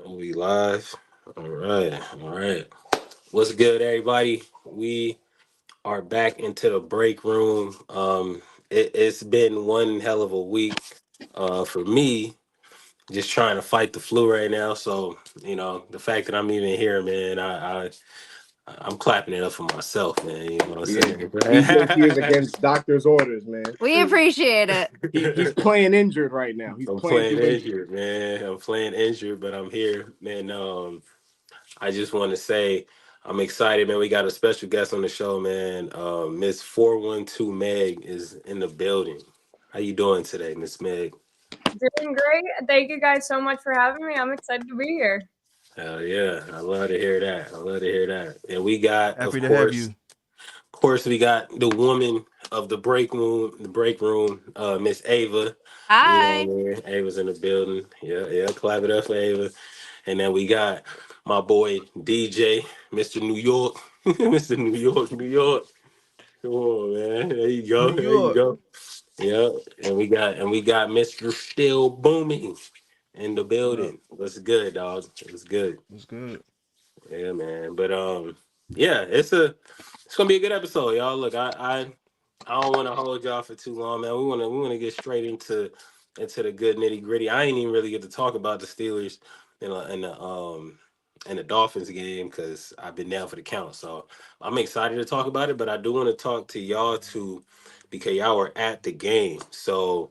We live. All right. All right. What's good, everybody? We are back into the break room. It's been one hell of a week for me, just trying to fight the flu right now. So, the fact that I'm even here, man, I'm clapping it up for myself, man. You know what Yeah, I'm he is saying? against doctor's orders, man. We appreciate it. He's playing injured right now. He's I'm playing playing through injury. injured, man. I'm playing injured, but I'm here, man. I just want to say I'm excited, man. We got a special guest on the show, man. Miss 412 Meg is in the building. How you doing today, Miss Meg? Doing great. Thank you guys so much for having me. I'm excited to be here. Hell yeah. I love to hear that. I love to hear that. And we got, Happy to have you. of course, we got the woman of the break room, Miss Ava. You know Hi. what I mean? Ava's in the building. Yeah, yeah. Clap it up for Ava. And then we got my boy DJ, Mr. New York. Mr. New York, New York. Come on, man. There you go. New There you York. go. Yeah. And we got Mr. Still Booming in the What up? building. What's good, dog? What's good? What's good? Yeah, man. But yeah, it's gonna be a good episode, y'all. Look, I don't want to hold y'all for too long, man. We wanna get straight into the good nitty gritty. I ain't even really get to talk about the Steelers and the Dolphins game because I've been down for the count. So I'm excited to talk about it, but I do want to talk to y'all too because y'all were at the game. So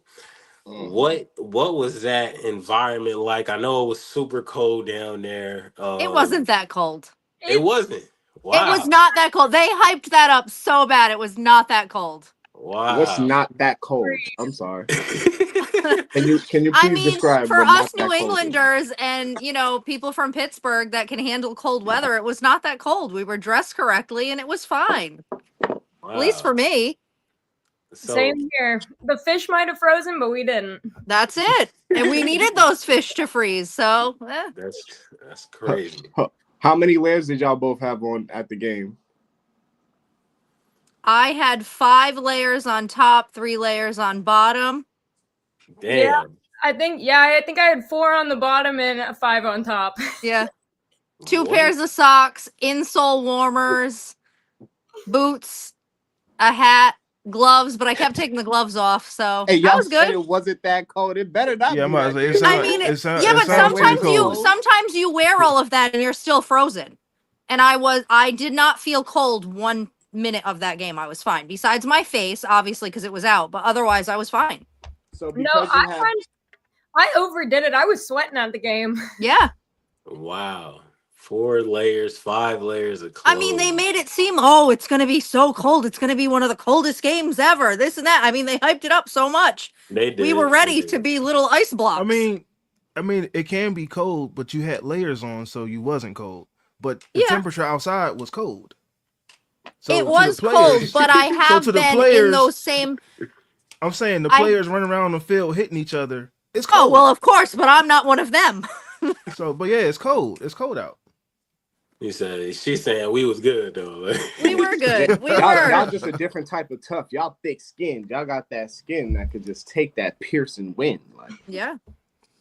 what was that environment like? I know it was super cold down there. It wasn't that cold. It wasn't. It was Wow. not that cold. They hyped that up so bad. It was not that cold. What's Wow. not that cold? I'm sorry. Can you I please mean, describe for what us not New that cold is? Englanders and, people from Pittsburgh that can handle cold weather, it was not that cold. We were dressed correctly and it was fine. At least Wow. for me. So Same here. The fish might have frozen, but we didn't. That's it. And we needed those fish to freeze. So, that's crazy. How many layers did y'all both have on at the game? I had 5 layers on top, 3 layers on bottom. Yeah. Damn. I think I had 4 on the bottom and a 5 on top. Yeah. 2 What? pairs of socks, insole warmers, boots, a hat, gloves, but I kept taking the gloves off, so Hey, that y'all was said good. it wasn't that cold. It better not Yeah, I be might that say it good. sound I like mean, it sound. yeah, It but sound way cold. sometimes you wear all of that and you're still frozen. And I did not feel cold 1 minute of that game. I was fine. Besides my face, obviously, because it was out, but otherwise I was fine. So No, because you have I overdid it. I was sweating at the game. Yeah. Wow. 4 layers, 5 layers of I clothes. mean, they made it seem, oh, it's going to be so cold. It's going to be one of the coldest games ever. This and that. I mean, they hyped it up so much. They did. We were They ready did. to be little ice blocks. I mean, it can be cold, but you had layers on, so you wasn't cold. But the Yeah. temperature outside was cold. So it to the was cold, players- but I have to the been in players- those same. I'm saying the I- players running around the field hitting each other. It's Oh, cold. well, of course, but I'm not one of them. So, but yeah, it's cold. It's cold out. She's saying we was good though. We were good. We y'all were. just a different type of tough. Y'all thick skinned. Y'all got that skin that could just take that piercing wind. Like Yeah.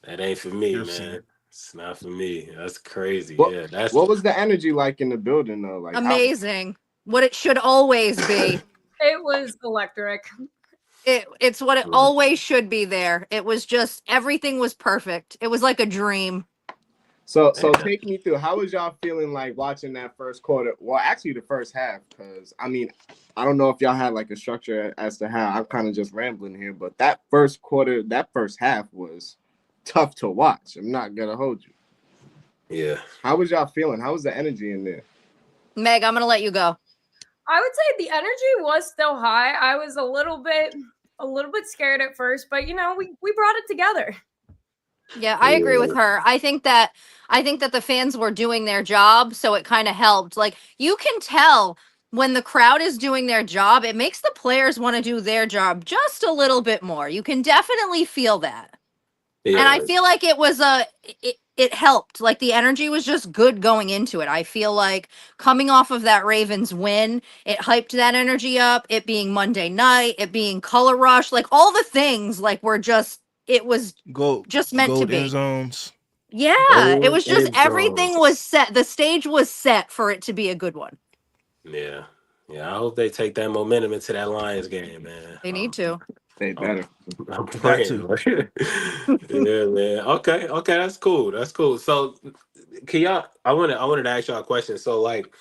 That ain't for me, You're man. saying. It's not for me. That's crazy. What- Yeah, that's what was the energy like in the building though? Like Amazing. What it should always be. It was electric. It's what it always should be there. It was just, everything was perfect. It was like a dream. So Yeah. take me through. How was y'all feeling like watching that first quarter? Well, actually the first half, because I mean, I don't know if y'all had like a structure as to how. I'm kind of just rambling here, but that first quarter, that first half was tough to watch. I'm not gonna hold you. Yeah. How was y'all feeling? How was the energy in there? Meg, I'm going to let you go. I would say the energy was still high. I was a little bit scared at first, but we brought it together. Yeah, I agree with her. I think that the fans were doing their job, so it kind of helped. Like, you can tell when the crowd is doing their job, it makes the players want to do their job just a little bit more. You can definitely feel that. Yeah. And I feel like it helped. Like, the energy was just good going into it. I feel like coming off of that Ravens win, it hyped that energy up. It being Monday night, it being Color Rush, like all the things, like were just, it was Gold, just meant to gold be. end zones. Yeah, it Gold was just end everything zones. was set. The stage was set for it to be a good one. Yeah. Yeah. I hope they take that momentum into that Lions game, man. They need to. They I'm, better. I'm Got praying. to. Yeah, man. Okay. Okay. That's cool. That's cool. So, can y'all? I wanted to ask y'all a question. So, like,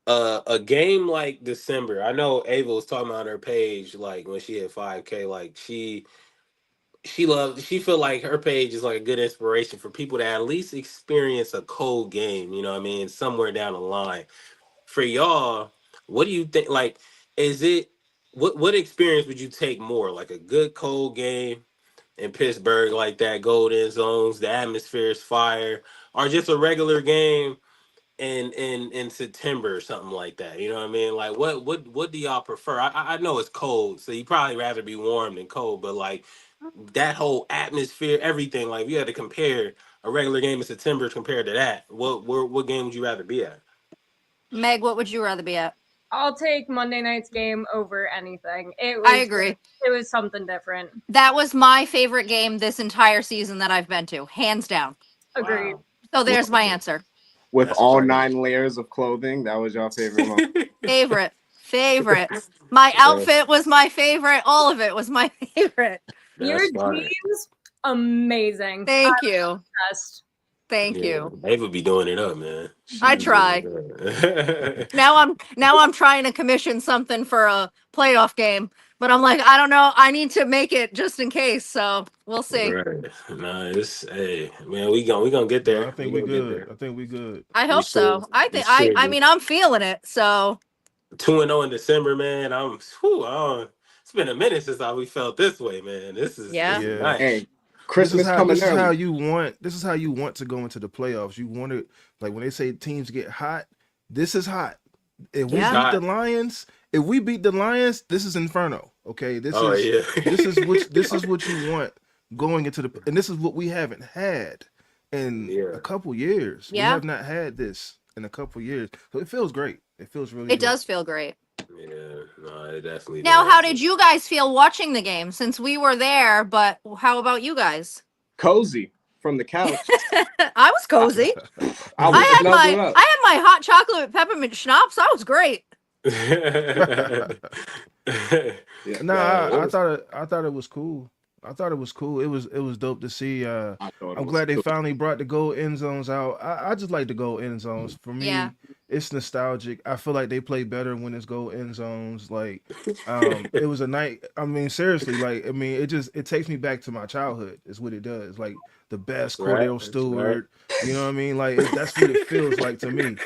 a game like December. I know Ava was talking about on her page, like when she hit 5K, like she feel like her page is like a good inspiration for people to at least experience a cold game, you know what I mean, somewhere down the line. For y'all, what do you think, like, is it what experience would you take more? Like a good cold game in Pittsburgh, like that, gold end zones, the atmosphere is fire, or just a regular game in September or something like that. You know what I mean? Like what do y'all prefer? I know it's cold, so you probably rather be warm than cold, but like that whole atmosphere, everything, like if you had to compare a regular game in September compared to that, what game would you rather be at? Meg, what would you rather be at? I'll take Monday night's game over anything. I agree. It was something different. That was my favorite game this entire season that I've been to, hands down. Agreed. Wow. So there's my answer. With That's all crazy. 9 layers of clothing, that was your favorite moment. Favorite. My Yeah, outfit was my favorite. All of it was my favorite. Your that's fire. team's amazing. Thank you. Best. Thank Yeah, you. they would be doing it up, man. She I be doing try. it up. Now I'm trying to commission something for a playoff game, but I'm like, I don't know. I need to make it just in case. So we'll see. Right. Nah, it's hey man, we gonna get No, I there. We think we gonna get good. there. I think we good. I We hope should. so. I We think I should. mean I'm feeling it. So 2-0 in December, man. It's been a minute since we felt this way, man. This yeah. is Yeah. nice. Hey, Christmas coming This is how early. you want to go into the playoffs. You want to, like when they say teams get hot, this is hot. If we It's Yeah. beat the hot. Lions, this is inferno. Okay, Oh yeah. this is what you want going into the, and this is what we haven't had in Yeah. a couple years. We Yeah. have not had this in a couple years, so it feels great. It feels really It good. does feel great. Yeah. No, it definitely Now, does. how did you guys feel watching the game since we were there? But how about you guys? Cozy from the couch. I was cozy. I was snuggled up. I had my hot chocolate with peppermint schnapps. That was great. Yeah, Nah, Nah, I thought it was cool. I thought it was cool. It was dope to see. I thought it I'm was glad they cool. finally brought the gold end zones out. I just like the gold end zones. For me, Yeah. it's nostalgic. I feel like they play better when it's gold end zones. Like, it was a night. I mean, seriously, like, I mean, it takes me back to my childhood. Is what it does. Like the best that's right. Cordell That's right. Stewart. You know what I mean? Like that's what it feels like to me.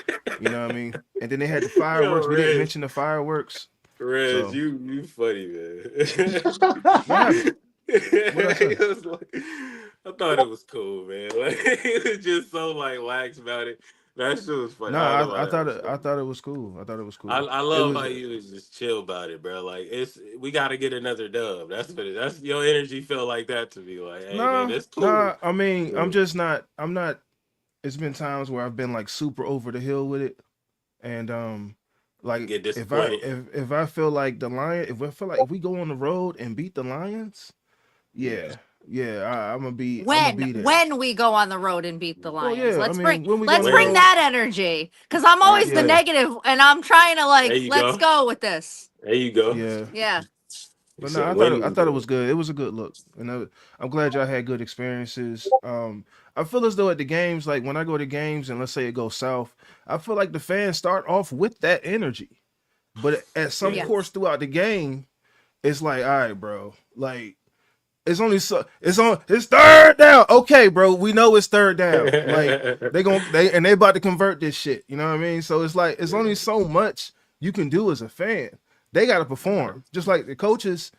You know what I mean? And then they had the fireworks. Yo, We didn't Reg, mention the fireworks. Reg, So you funny, man. what happened? What I say? It was like, I thought it was cool, man. Like he was just so like lax about it. That shit was funny. No, I don't know why that was I funny. thought it was cool. I thought it was I, cool. I It love how was you was just chill about it, bro. Like we got to get another dub. That's your energy felt like that to me. Like, hey man, it's cool. I mean, Yeah. I'm not. It's been times where I've been like super over the hill with it, and like Get disappointed. if I feel like if we go on the road and beat the Lions, Yeah. yeah, I'm gonna be there. When we go on the road and beat the Well, Lions, yeah, I mean, when we go on let's the bring When road, that energy because I'm always the yeah, negative, and I'm trying to there like you let's go. go with this. There you go. yeah. Yeah. You But no, said when I we thought it do was good. It was a good look, and I'm glad y'all had good experiences. I feel as though at the games, like when I go to games, and let's say it goes south, I feel like the fans start off with that energy, but at some it. Yeah. course throughout the game, it's like, all right, bro, like it's third down. Okay, bro, we know it's third down. Like Yeah. they about to convert this shit. You know what I mean? So it's like it's only so much you can do as a fan. They got to perform, just like the coaches.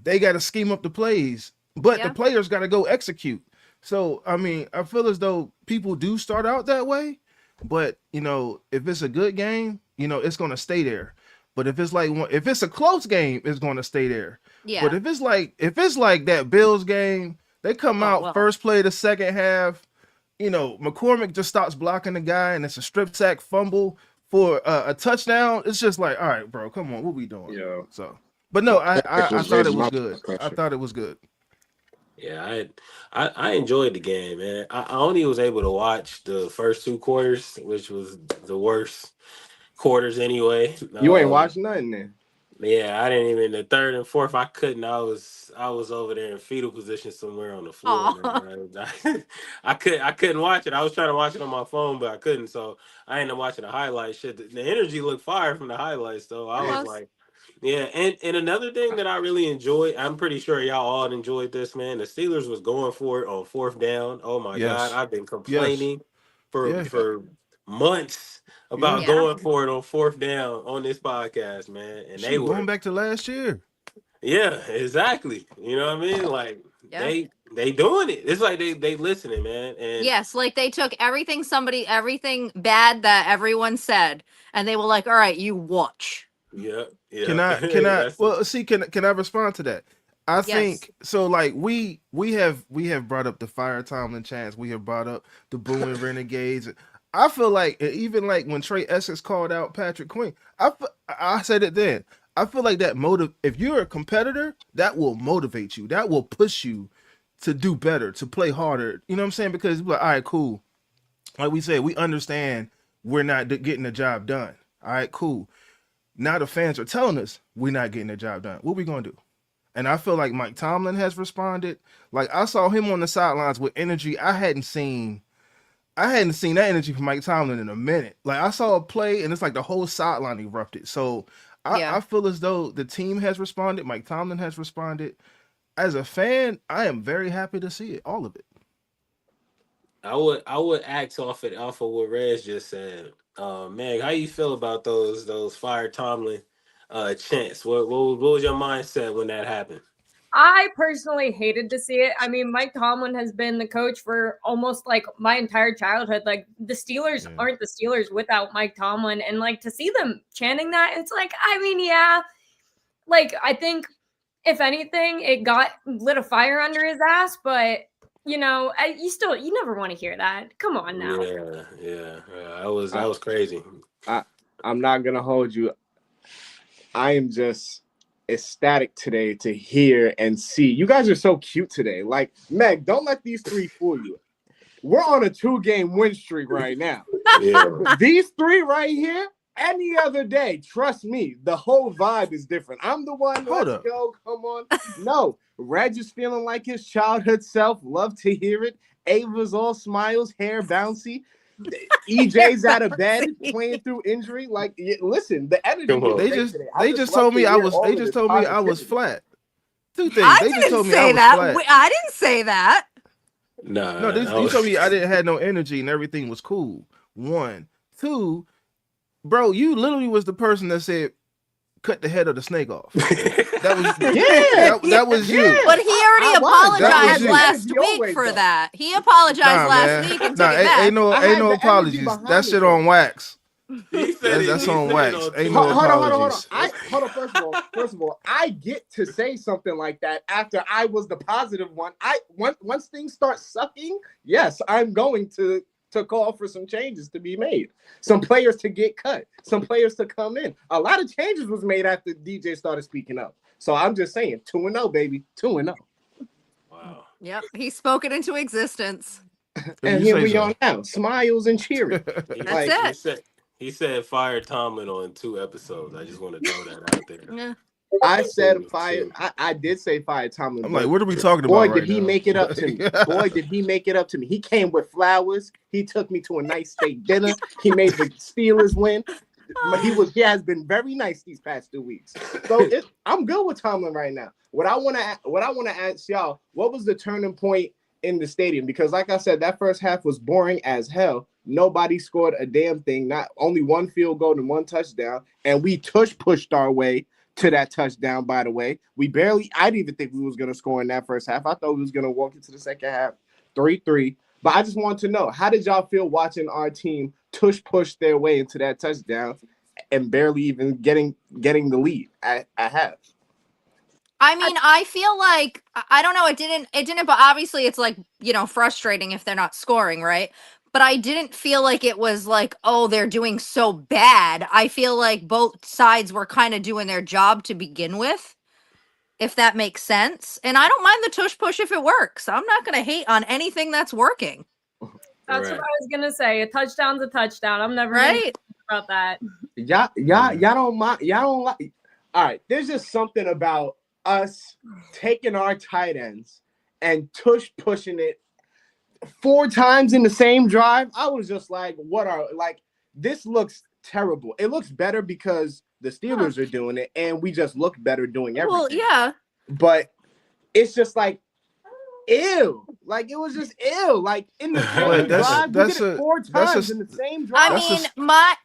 They got to scheme up the plays, but the Yeah. players got to go execute. So I mean, I feel as though people do start out that way, but you know, if it's a good game, you know, it's gonna stay there. But if it's a close game, it's gonna stay there. Yeah. But if it's like that Bills game, they come Oh, out well. first play of the second half. You know, McCormick just stops blocking the guy, and it's a strip sack fumble for a touchdown. It's just like, all right, bro, come on, what we doing? Yeah. So, but no, I It was thought it raising was my good. I pressure. thought it was good. Yeah, I enjoyed the game, man. I only was able to watch the first two quarters, which was the worst quarters anyway. You ain't watching nothing then. Yeah, I didn't even the third and fourth. I couldn't. I was over there in fetal position somewhere on the floor, Oh, man. I couldn't watch it. I was trying to watch it on my phone, but I couldn't. So I ended up watching the highlights. Shit, the energy looked fire from the highlights, though. it I was was. like, yeah. And another thing that I really enjoyed, I'm pretty sure y'all all enjoyed this, man. The Steelers was going for it on fourth down. Oh my God, Yes. I've been Yes. complaining for Yeah. for months Yeah. about Yeah. going for it on fourth down on this podcast, man. And they Shoot, going were, back to last year. yeah, exactly. You know what I mean? Like Yeah. they doing it. It's like they listening, man. And Yes, like they took everything bad that everyone said, and they were like, "All right, you watch." yeah, yeah, Can I that's well see can I respond to that? I Yes. think so like we have brought up the Fire Tomlin chants, we have brought up the booing renegades. I feel like even like when Trey Essex called out Patrick Queen, I said it then. I feel like that motive if you're a competitor, that will motivate you. That will push you to do better, to play harder. You know what I'm saying? Because like, all right, cool. Like we said, we understand we're not getting the job done. All right, cool. Now the fans are telling us we're not getting the job done. What we gonna do? And I feel like Mike Tomlin has responded. Like I saw him on the sidelines with energy I hadn't seen. I hadn't seen that energy from Mike Tomlin in a minute. Like I saw a play and it's like the whole sideline erupted. So Yeah. I feel as though the team has responded. Mike Tomlin has responded. As a fan, I am very happy to see it. All of it. I would act off of what Rez just said. Meg, how you feel about those Fire Tomlin chants? What was your mindset when that happened? I personally hated to see it. I mean, Mike Tomlin has been the coach for almost like my entire childhood. Like the Steelers Yeah. aren't the Steelers without Mike Tomlin. And like to see them chanting that, it's like, I mean, yeah, like I think if anything, it got lit a fire under his ass, but you never want to hear that. Come on now. Yeah. That I, was crazy. I I'm not gonna hold you. I am just ecstatic today to hear and see. You guys are so cute today. Like, Meg, don't let these three fool you. We're on a 2-game win streak right now. Yeah. These three right here, any other day, trust me, the whole vibe is different. I'm the one, Hold let's up. go, come on. No, Reg is feeling like his childhood self. Love to hear it. Ava's all smiles, hair bouncy. EJ's out of bed playing through injury. Like, listen, the energy Come was on. They great just today. they just told me I was they just told me I was flat. Two things. I They just didn't told me I say was that. flat. I didn't say that. Nah, No, I you was- told me I didn't have no energy and everything was cool. One, two, bro, you literally was the person that said cut the head of the snake off. That was that was you. But he already I was. That was apologized you. last Energy week always, for though. that. He apologized Nah, last man. week and took Nah, it back. ain't no I ain't had no the energy apologies. behind That it, shit though. on wax. he said That's he on said wax. it on Ain't two- no Hold on. apologies. Hold on. First of all, I get to say something like that after I was the positive one. Once things start sucking, yes, I'm going to call for some changes to be made. Some players to get cut. Some players to come in. A lot of changes was made after DJ started speaking up. So I'm just saying, 2-0, baby, 2-0. Wow. Yep, he spoke it into existence. If And you here say we so. are now, smiles and cheering. He, That's Like, he it. said he said fire Tomlin on 2 episodes. I just want to throw that out there. Yeah. I said Two, fire. two. I did say fire Tomlin. I'm but like, what are we talking about boy, right did he now? make it up to me. Boy, did he make it up to me. He came with flowers. He took me to a nice steak dinner. He made the Steelers win. He has been very nice these past 2 weeks. So I'm good with Tomlin right now. What I want to ask y'all, what was the turning point in the stadium? Because like I said, that first half was boring as hell. Nobody scored a damn thing. Not only one field goal and one touchdown, and we pushed our way to that touchdown. By the way, I didn't even think we was gonna score in that first half. I thought we was gonna walk into the second half 3-3. But I just want to know, how did y'all feel watching our team push their way into that touchdown and barely even getting the lead at half? I mean, I feel like I don't know. It didn't. But obviously, it's like frustrating if they're not scoring, right? But I didn't feel like it was like, oh, they're doing so bad. I feel like both sides were kind of doing their job to begin with. if that makes sense. And I don't mind the tush push if it works. I'm not going to hate on anything that's working. That's what I was gonna say. A touchdown's a touchdown. I'm never gonna Right? talk about that. Y'all don't mind. Y'all don't like. All right, there's just something about us taking our tight ends and tush pushing it 4 times in the same drive. I was just like, this looks terrible. It looks better because the Steelers are doing it, and we just look better doing everything. Well, yeah. But it's just like, ew. Like, it was just ew. Like, in the same drive, we did it 4 times in the same drive. I mean,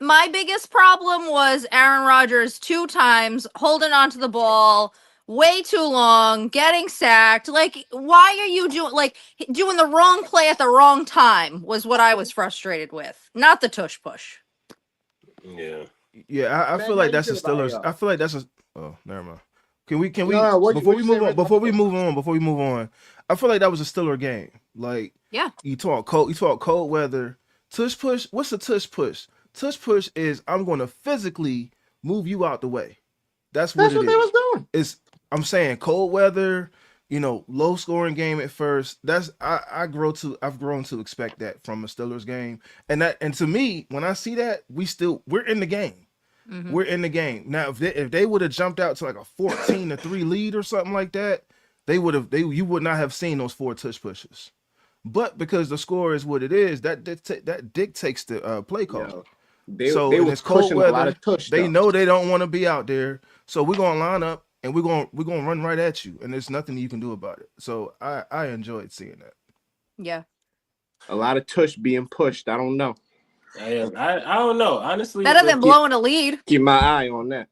my biggest problem was Aaron Rodgers 2 times holding onto the ball way too long, getting sacked. Like, why are you doing the wrong play at the wrong time was what I was frustrated with, not the tush push. Yeah. Yeah, I feel like that's the Steelers. I feel like that's a. Oh, never mind. Can we before we move on? I feel like that was a Steeler game. Like, yeah, you talk cold weather. Tush push. What's a tush push? Tush push is I'm going to physically move you out the way. That's what they was doing. I'm saying cold weather. Low scoring game at first. I've grown to expect that from a Steelers game, and to me, when I see that, we're in the game. Mm-hmm. We're in the game now. If they would have jumped out to like a 14-3 lead or something like that, you would not have seen those 4 tush pushes. But because the score is what it is, that dictates the play call. Yeah. They were pushing a lot of tush. They know they don't want to be out there, so we're gonna line up and we're gonna run right at you, and there's nothing you can do about it. So I enjoyed seeing that. Yeah, a lot of tush being pushed. I don't know. I don't know. Honestly, better than blowing a lead. Keep my eye on that.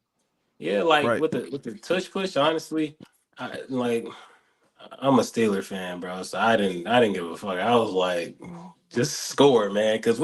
Yeah, with the tush push. Honestly, I'm a Steeler fan, bro. So I didn't give a fuck. I was like, just score, man, because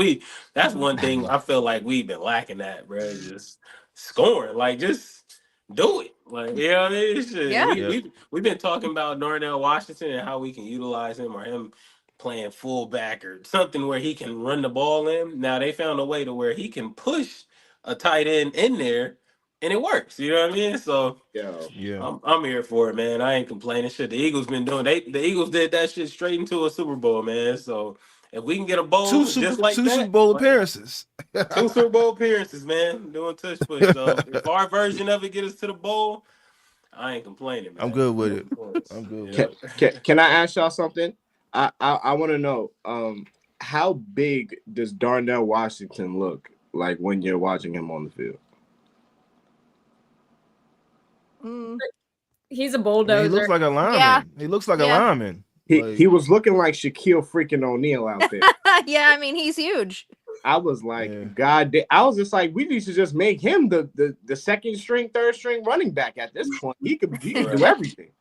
that's one thing I feel like we've been lacking at, bro. Just scoring, just do it. Like, you know what I mean? Yeah. We've been talking about Darnell Washington and how we can utilize him, or him playing fullback or something where he can run the ball in. Now they found a way to where he can push a tight end in there, and it works. You know what I mean? So yeah, I'm here for it, man. I ain't complaining. Shit, the Eagles been doing. The Eagles did that shit straight into a Super Bowl, man. So if we can get a bowl two Super Bowl appearances, 2 Super Bowl appearances, man, doing tush push. So if our version of it get us to the bowl, I ain't complaining, man. I'm good with it. I'm good with it. Can I ask y'all something? I want to know how big does Darnell Washington look like when you're watching him on the field? He's a bulldozer. He looks like a lineman. Yeah. He looks like a lineman. He was looking like Shaquille freaking O'Neal out there. Yeah, I mean, he's huge. I was like, God, I was just like, we need to just make him the second string, third string running back at this point. He could do everything.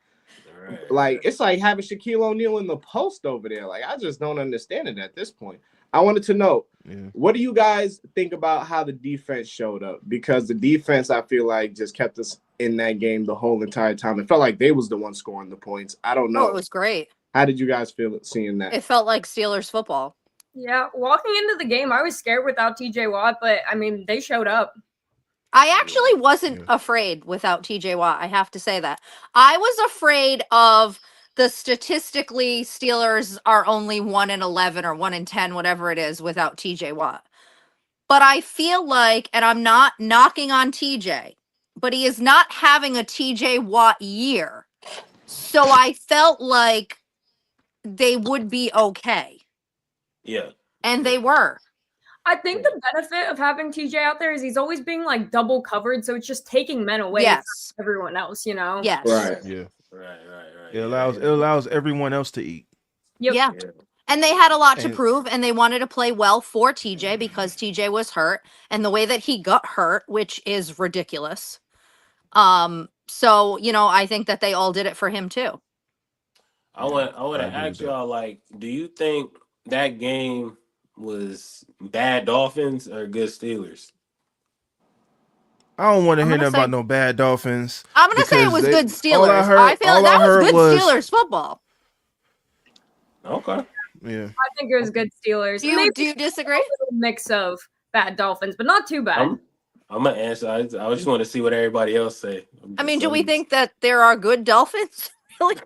Right. Like, it's like having Shaquille O'Neal in the post over there. Like, I just don't understand it at this point. I wanted to know, what do you guys think about how the defense showed up? Because the defense, I feel like, just kept us in that game the whole entire time. It felt like they was the one scoring the points. I don't know. Oh, it was great. How did you guys feel seeing that? It felt like Steelers football. Yeah, walking into the game, I was scared without TJ Watt, but I mean, they showed up. I actually wasn't afraid without TJ Watt. I have to say that. I was afraid of the statistically Steelers are only 1-11 or 1-10, whatever it is, without TJ Watt. But I feel like, and I'm not knocking on TJ, but he is not having a TJ Watt year. So I felt like they would be okay. Yeah. And they were. I think the benefit of having TJ out there is he's always being like double covered, so it's just taking men away from everyone else, you know? Yes. Right. Yeah. Right. It allows everyone else to eat. Yep. Yeah. And they had a lot to prove, and they wanted to play well for TJ because TJ was hurt, and the way that he got hurt, which is ridiculous. So, I think that they all did it for him too. I want to ask y'all, like, do you think that game was bad Dolphins or good Steelers? I don't want to hear nothing about no bad Dolphins. I'm going to say it was good Steelers. I feel like that was good Steelers football. Okay. Yeah. I think it was good Steelers. Do you disagree? A mix of bad Dolphins, but not too bad. I'm gonna answer. I just want to see what everybody else say. I mean, do we think that there are good Dolphins? Really?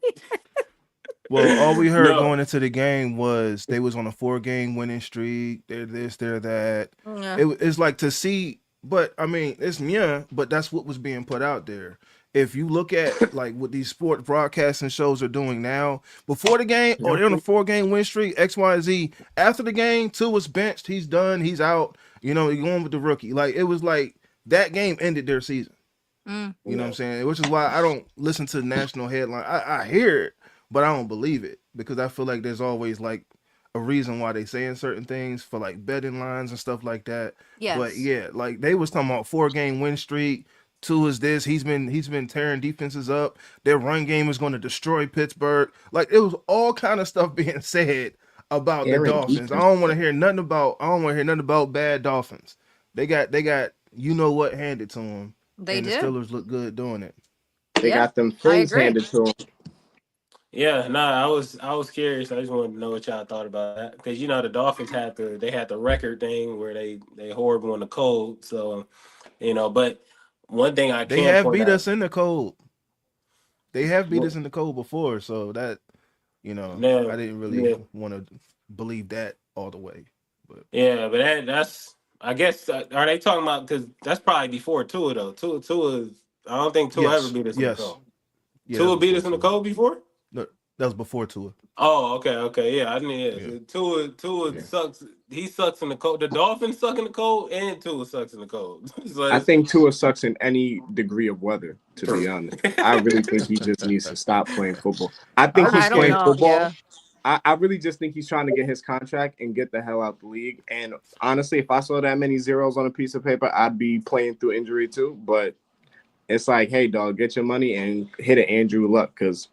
Well, all we heard No. going into the game was they was on a 4-game winning streak. They're this, they're that. Yeah. It's like to see, but I mean, it's but that's what was being put out there. If you look at like what these sport broadcasting shows are doing now, before the game, oh, they're on a 4-game win streak, X, Y, Z. After the game, Tua was benched, he's done, he's out. You know, you're going with the rookie. Like it was like that game ended their season. Mm. You know what I'm saying? Which is why I don't listen to the national headline. I hear it, but I don't believe it because I feel like there's always like a reason why they saying certain things for like betting lines and stuff like that. Yes. But yeah, like they was talking about 4-game win streak. Two is this. He's been tearing defenses up. Their run game is going to destroy Pittsburgh. Like it was all kind of stuff being said about the Dolphins. I don't want to hear nothing about bad Dolphins. They got you know what handed to them. They The do. Steelers look good doing it. They got them I things agree. handed to them. Yeah, I was curious. I just wanted to know what y'all thought about that because you know the Dolphins had the record thing where they horrible in the cold. So you know, but one thing I They can have point beat out, us in the cold. They have beat Well- us in the cold before, so that Yeah, I didn't really yeah. want to believe that all the way. But Yeah, but that's I guess are they talking about because that's probably before Tua though. Tua. I don't think Tua ever beat us in the cold. Yeah, Tua that beat was us in the before cold before. No, that was before Tua. Oh, okay, yeah. I mean, Yeah. Tua Yeah. sucks. He sucks in the cold. The Dolphins suck in the cold, and Tua sucks in the cold. So I think Tua sucks in any degree of weather, to be honest. I really think he just needs to stop playing football. I think I he's I don't playing know. football. Yeah. I really just think he's trying to get his contract and get the hell out the league. And honestly, if I saw that many zeros on a piece of paper, I'd be playing through injury too. But it's like, hey, dog, get your money and hit it Andrew Luck because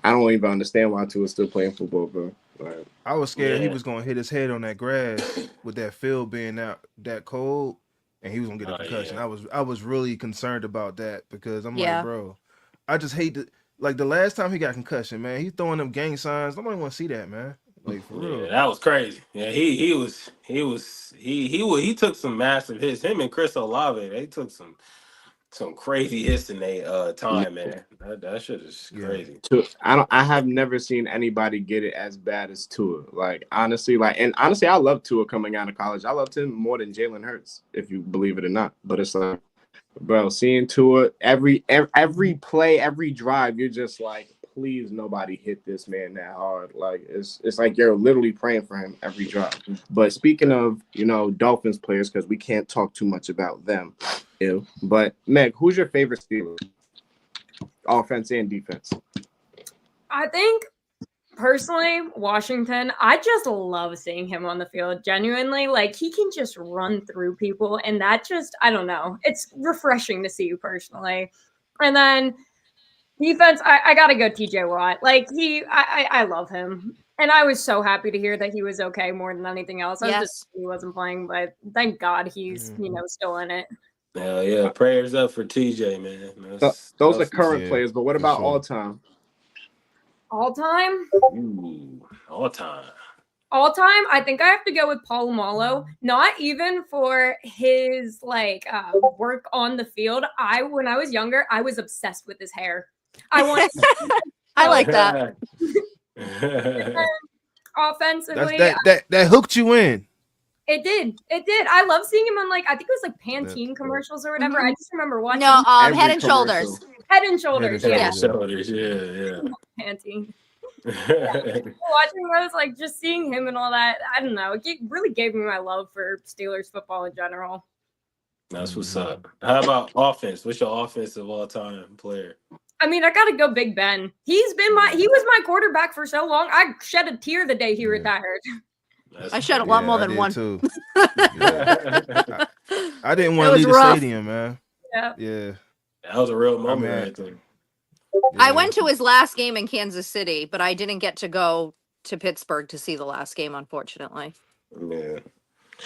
I don't even understand why Tua's still playing football, bro. Like, I was scared he Yeah. was gonna hit his head on that grass with that field being out that cold, and he was gonna get a Oh, concussion. yeah. I was really concerned about that because I'm Yeah. like, bro, I just hate to like the last time he got concussion, man. He's throwing them gang signs. Nobody want to see that, man. Like for Yeah, real. that was crazy. Yeah, he took some massive hits. Him and Chris Olave, they took some crazy hits in their time, man. That shit is Yeah. crazy. I have never seen anybody get it as bad as Tua. Like honestly, I love Tua coming out of college. I loved him more than Jalen Hurts, if you believe it or not. But it's like, bro, seeing Tua every play, every drive, you're just like, please nobody hit this man that hard. Like it's like you're literally praying for him every drive. But speaking of, Dolphins players, because we can't talk too much about them. But Meg, who's your favorite Steeler? Offense and defense. I think personally, Washington, I just love seeing him on the field. Genuinely, like he can just run through people, and that just, I don't know, it's refreshing to see you personally. And then defense, I gotta go TJ Watt. Like I love him. And I was so happy to hear that he was okay more than anything else. I was Yes. just he wasn't playing, but thank God he's, Mhm. still in it. Hell yeah, prayers up for TJ, man. Those are current Yeah, players, but what for about sure. all time? All time? All time. All time, I think I have to go with Polamalu. Not even for his work on the field. When I was younger, I was obsessed with his hair. I want I like that. offensively. That hooked you in. It did. I love seeing him on I think it was Pantene commercials or whatever. Mhm. I just remember watching No, Every Head and commercial. Shoulders. Head and Shoulders. Head and Yeah, Shoulders. Shoulders, Pantene. yeah. Watching those, just seeing him and all that. I don't know. It really gave me my love for Steelers football in general. That's what's up. How about offense? What's your offensive all-time player? I mean, I gotta go Big Ben. He was my quarterback for so long. I shed a tear the day he Yeah. retired. I shed a lot more I than did one. too. Yeah. I didn't want It to was leave rough. the stadium, man. Yeah. Yeah. That was a real moment mean, right there. I Yeah. went to his last game in Kansas City, but I didn't get to go to Pittsburgh to see the last game, unfortunately. Yeah.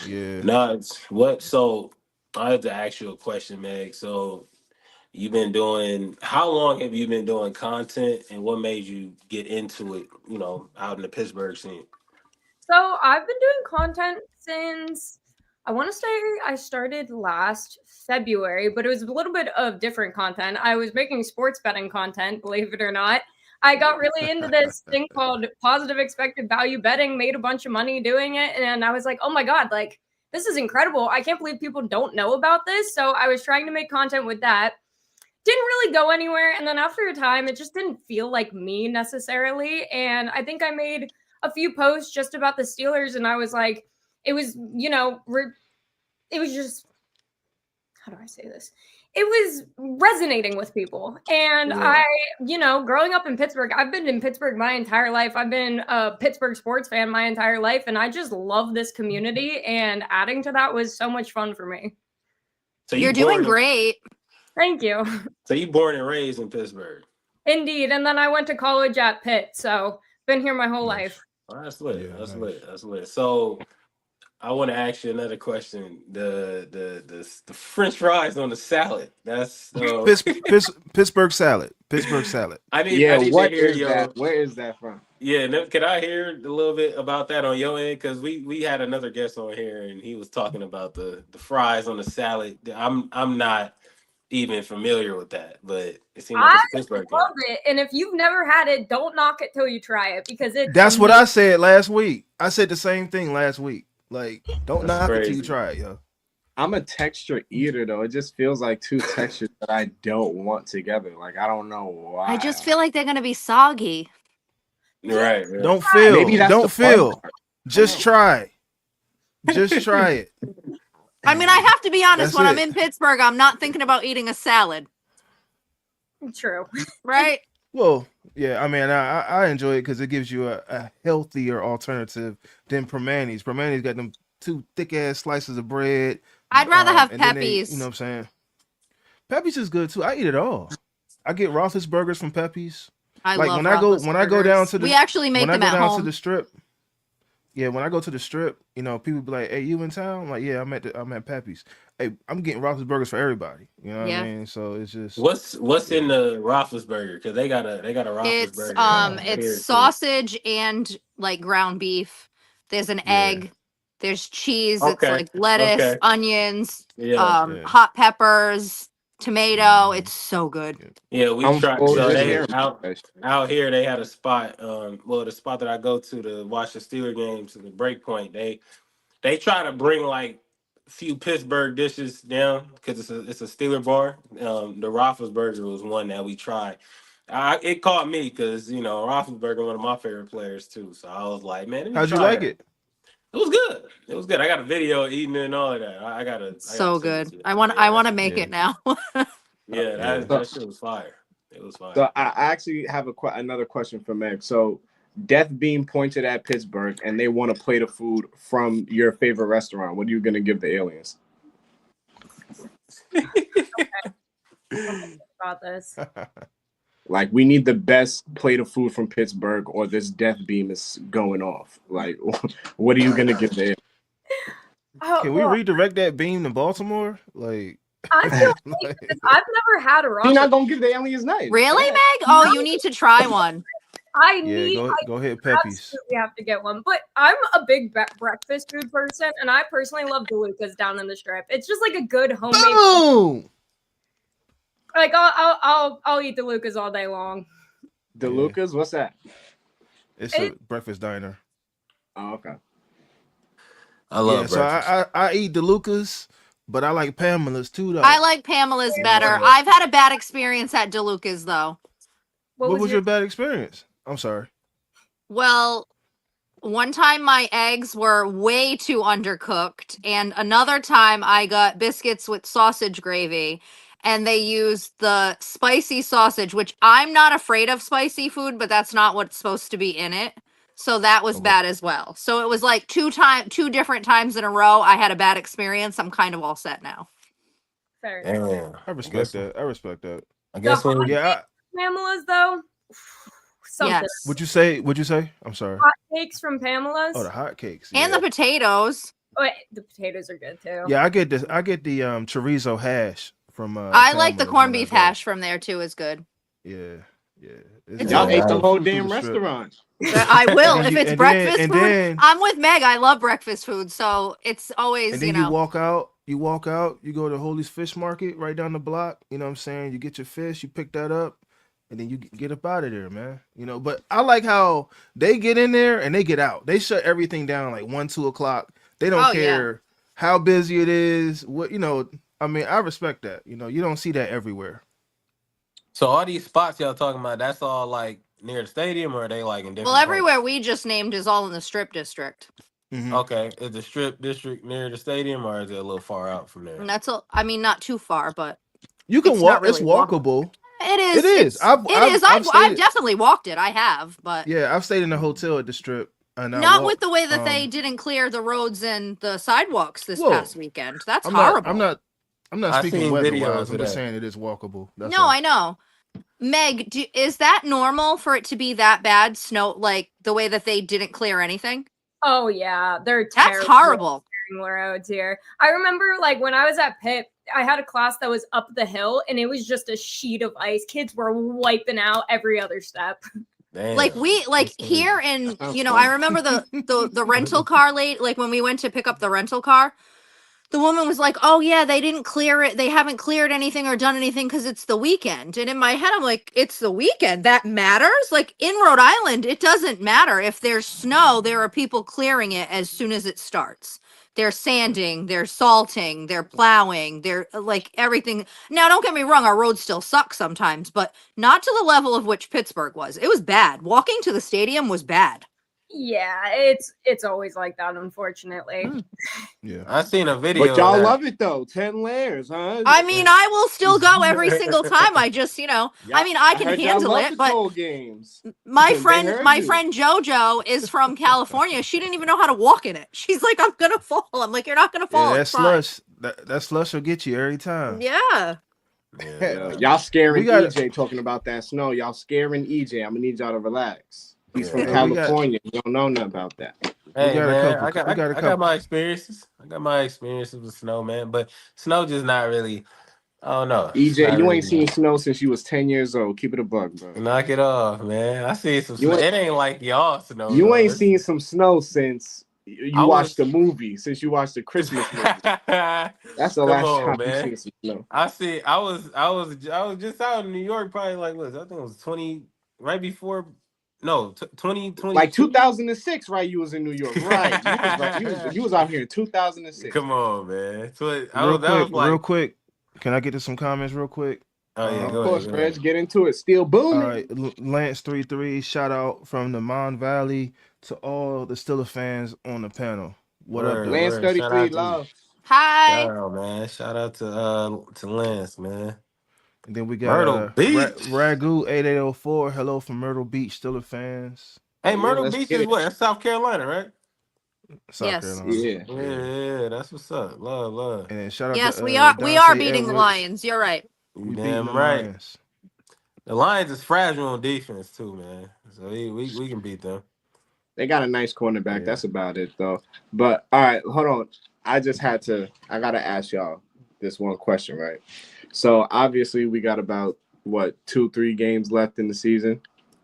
Yeah. No, it's what so I have to ask you a question, Meg. So how long have you been doing content and what made you get into it, out in the Pittsburgh scene? So I've been doing content since I want to say I started last February, but it was a little bit of different content. I was making sports betting content, believe it or not. I got really into this thing called positive expected value betting, made a bunch of money doing it. And I was like, oh my God, like, this is incredible. I can't believe people don't know about this. So I was trying to make content with that. Didn't really go anywhere. And then after a time, it just didn't feel like me necessarily. And I think I made a few posts just about the Steelers. And I was like, it was, it was just, how do I say this? It was resonating with people. And Yeah. growing up in Pittsburgh, I've been in Pittsburgh my entire life. I've been a Pittsburgh sports fan my entire life. And I just love this community. And adding to that was so much fun for me. So You're doing great. Thank you. So you born and raised in Pittsburgh. Indeed. And then I went to college at Pitt. So been here my whole life. Oh, that's lit. Yeah, That's nice. lit. That's lit. So I want to ask you another question. The French fries on the salad. That's Pittsburgh salad. Pittsburgh salad. I need What to hear is that? Where is that from? Yeah, can I hear a little bit about that on your end? Because we had another guest on here and he was talking about the fries on the salad. I'm not even familiar with that, but it seems like it's a Pittsburgh thing. Love it. And if you've never had it, don't knock it till you try it because it's That's what I said last week. I said the same thing last week. Like, don't That's knock it crazy. till you try it, yo. I'm a texture eater though. It just feels like two textures that I don't want together. Like I don't know why. I just feel like they're gonna be soggy. Right. Don't feel. Maybe that's Don't the fun feel. part. Just try. Just try it. I mean, I have to be honest, That's when I'm it. in Pittsburgh, I'm not thinking about eating a salad, true. right? Well, yeah, I mean, I enjoy it because it gives you a healthier alternative than Permani's. Permani's got them two thick ass slices of bread. I'd rather have and then they- Pepe's. you know what I'm saying? Pepe's is good too. I eat it all. I get Roethlisbergers from Pepe's. I like love when I go down Roethlisbergers. to the we actually make when I them go at down home. to the strip. Yeah, when I go to the strip, you know, people be like, "Hey, you in town?" I'm like, yeah, I'm at Pepe's. Hey, I'm getting Roethlisbergers for everybody. You know what Yeah. I mean? So it's just What's in the Roethlisberger? Because they got a Roethlisberger. It's here, too. sausage and like ground beef. There's an Yeah. egg. There's cheese. It's Okay, like lettuce, okay. onions, Yeah, Yeah. hot peppers, tomato. Mhm. It's so good. yeah. We I'm tried. full So just they hearing out that shit. out here. They had a spot. The spot that I go to watch the Steeler games to the break point. They try to bring like a few Pittsburgh dishes down because it's a Steeler bar. The Roethlisberger was one that we tried. It caught me because Roethlisberger one of my favorite players too. So I was like, man, let me how'd you try like it. it? It was good. It was good. I got a video of eating it and all of that. I gotta So send it good. to you. I want to make Yeah. it now. Yeah, Yeah. that shit was fire. It was fire. So I actually have another question for Meg. So death being pointed at Pittsburgh and they want to plate of food from your favorite restaurant. What are you gonna give the aliens? About this. Like we need the best plate of food from Pittsburgh, or this death beam is going off. Like, what are you gonna give the aliens? Oh, Can we well, redirect that beam to Baltimore? Like, I feel like- like I've never had a You're ramen. not gonna give the aliens nice. Really, Yeah. Meg? Oh, you need to try one. I yeah, need. go ahead, I Pepe's. absolutely have to get one. But I'm a big breakfast food person, and I personally love DeLuca's down in the Strip. It's just like a good homemade. Boom! Like I'll eat DeLuca's all day long. DeLuca's, what's that? It's a breakfast diner. Oh, okay. I love So breakfast. I eat DeLuca's, but I like Pamela's too, though. I like Pamela's better. Yeah. I've had a bad experience at DeLuca's though. What was your bad experience? I'm sorry. Well, one time my eggs were way too undercooked, and another time I got biscuits with sausage gravy, and they used the spicy sausage, which I'm not afraid of spicy food, but that's not what's supposed to be in it. So that was Okay. bad as well. So it was like two different times in a row I had a bad experience. I'm kind of all set now. Fair. Damn. I respect that. I respect that. I guess when Yeah. Pamela's though. Something. Yes. What'd you say? I'm sorry. Hot cakes from Pamela's. Oh, the hotcakes. And yeah. the potatoes. Oh, wait, the potatoes are good too. Yeah, I get the chorizo hash from. I like the Pamela's corned when I beef go. hash from there too is good. Yeah, Yeah, Y'all ate the all whole food through damn the Strip. restaurant. I will And if you- it's and then- breakfast and food. then- I'm with Meg. I love breakfast food, so it's always And then you walk out, you go to Holy's Fish Market right down the block. You know what I'm saying? You get your fish, you pick that up, and then you get up out of there, man. You know, but I like how they get in there and they get out. They shut everything down like 1, 2 o'clock. They don't Oh, yeah. care how busy it is. What I mean, I respect that. You know, you don't see that everywhere. So all these spots y'all talking about, that's all like near the stadium, or are they like in different? Well, parts? everywhere we just named is all in the Strip district. Mhm. Okay, is the Strip district near the stadium, or is it a little far out from there? And I mean, not too far, but You can It's walk. not It's really walkable. it is. It is. I've I've stayed- definitely walked it. I have, but Yeah, I've stayed in a hotel at the Strip, and I not walked, with the way that they didn't clear the roads and the sidewalks this Whoa. past weekend. That's I'm horrible. I'm not I speaking seen weather videos wise. I'm of just that. saying it is walkable. That's No, all. I know. Meg, is that normal for it to be that bad? Snow, like the way that they didn't clear anything? Oh yeah, they're That's terrible horrible. roads here. I remember like when I was at Pitt, I had a class that was up the hill and it was just a sheet of ice. Kids were wiping out every other step. Damn. Like That's here in That sounds I fun. remember the rental car late, like when we went to pick up the rental car, the woman was like, "Oh yeah, they didn't clear it. They haven't cleared anything or done anything because it's the weekend." And in my head, I'm like, "It's the weekend. That matters." Like in Rhode Island, it doesn't matter if there's snow. There are people clearing it as soon as it starts. They're sanding, they're salting, they're plowing, they're like everything. Now, don't get me wrong, our roads still suck sometimes, but not to the level of which Pittsburgh was. It was bad. Walking to the stadium was bad. Yeah, it's always like that, unfortunately. Yeah. I seen a video. But y'all of that. love it though. 10 layers, huh? I mean, I will still go every single time. I just, I mean, I can heard y'all handle love it, the but cold games. my They friend, heard my you. friend JoJo is from California. She didn't even know how to walk in it. She's like, "I'm gonna fall." I'm like, "You're not gonna fall." Yeah, that It's fine." slush. That slush will get you every time. Yeah. Yeah. Y'all scaring We gotta- EJ talking about that snow. Y'all scaring EJ. I'm gonna need y'all to relax. He's from Yeah. We got- California. You don't know nothing about that. Hey got a man, couple- I got we got a I couple. got my experiences. I got my experiences with snow, man. But snow just not really. I don't know. It's EJ, not you really ain't seen snow since you was 10 years old. Keep it a buck, bro. Knock it off, man. I see some You snow. ain't- It ain't like y'all snow. You though. ain't It's- seen some snow since you I watched was- the movie. Since you watched the Christmas movie. That's the Come last on, time you man. seen some snow. I was just out in New York, probably like what? I think it was 20 right before. No, 2020. Like 2006, right? You was in New York, right? You was out here in 2006. Come on, man. Real quick. Can I get to some comments real quick? Oh yeah, Of go course, ahead. Go ahead. Reg, get into it. Still booming. All right, Lance 33. Shout out from the Mon Valley to all the Steelers fans on the panel. What up, Word, though? Lance word. 33, Shout love. Hi. Shout out, man. Shout out to Lance, man. And then we got Myrtle Beach. Ragu 8804. Hello from Myrtle Beach, Steelers fans. Hey, Yeah, Myrtle let's Beach get is it. what? That's South Carolina, right? South Yes. Carolina. Yeah. Yeah, that's what's up. Love. And then shout out Yes, to we are Dante beating the Edwards. Lions. You're right. You We beating damn the right. Lions. The Lions is fragile on defense too, man. So we can beat them. They got a nice cornerback. Yeah. That's about it, though. But all right, hold on. I gotta ask y'all this one question, right? So obviously we got about 2-3 games left in the season.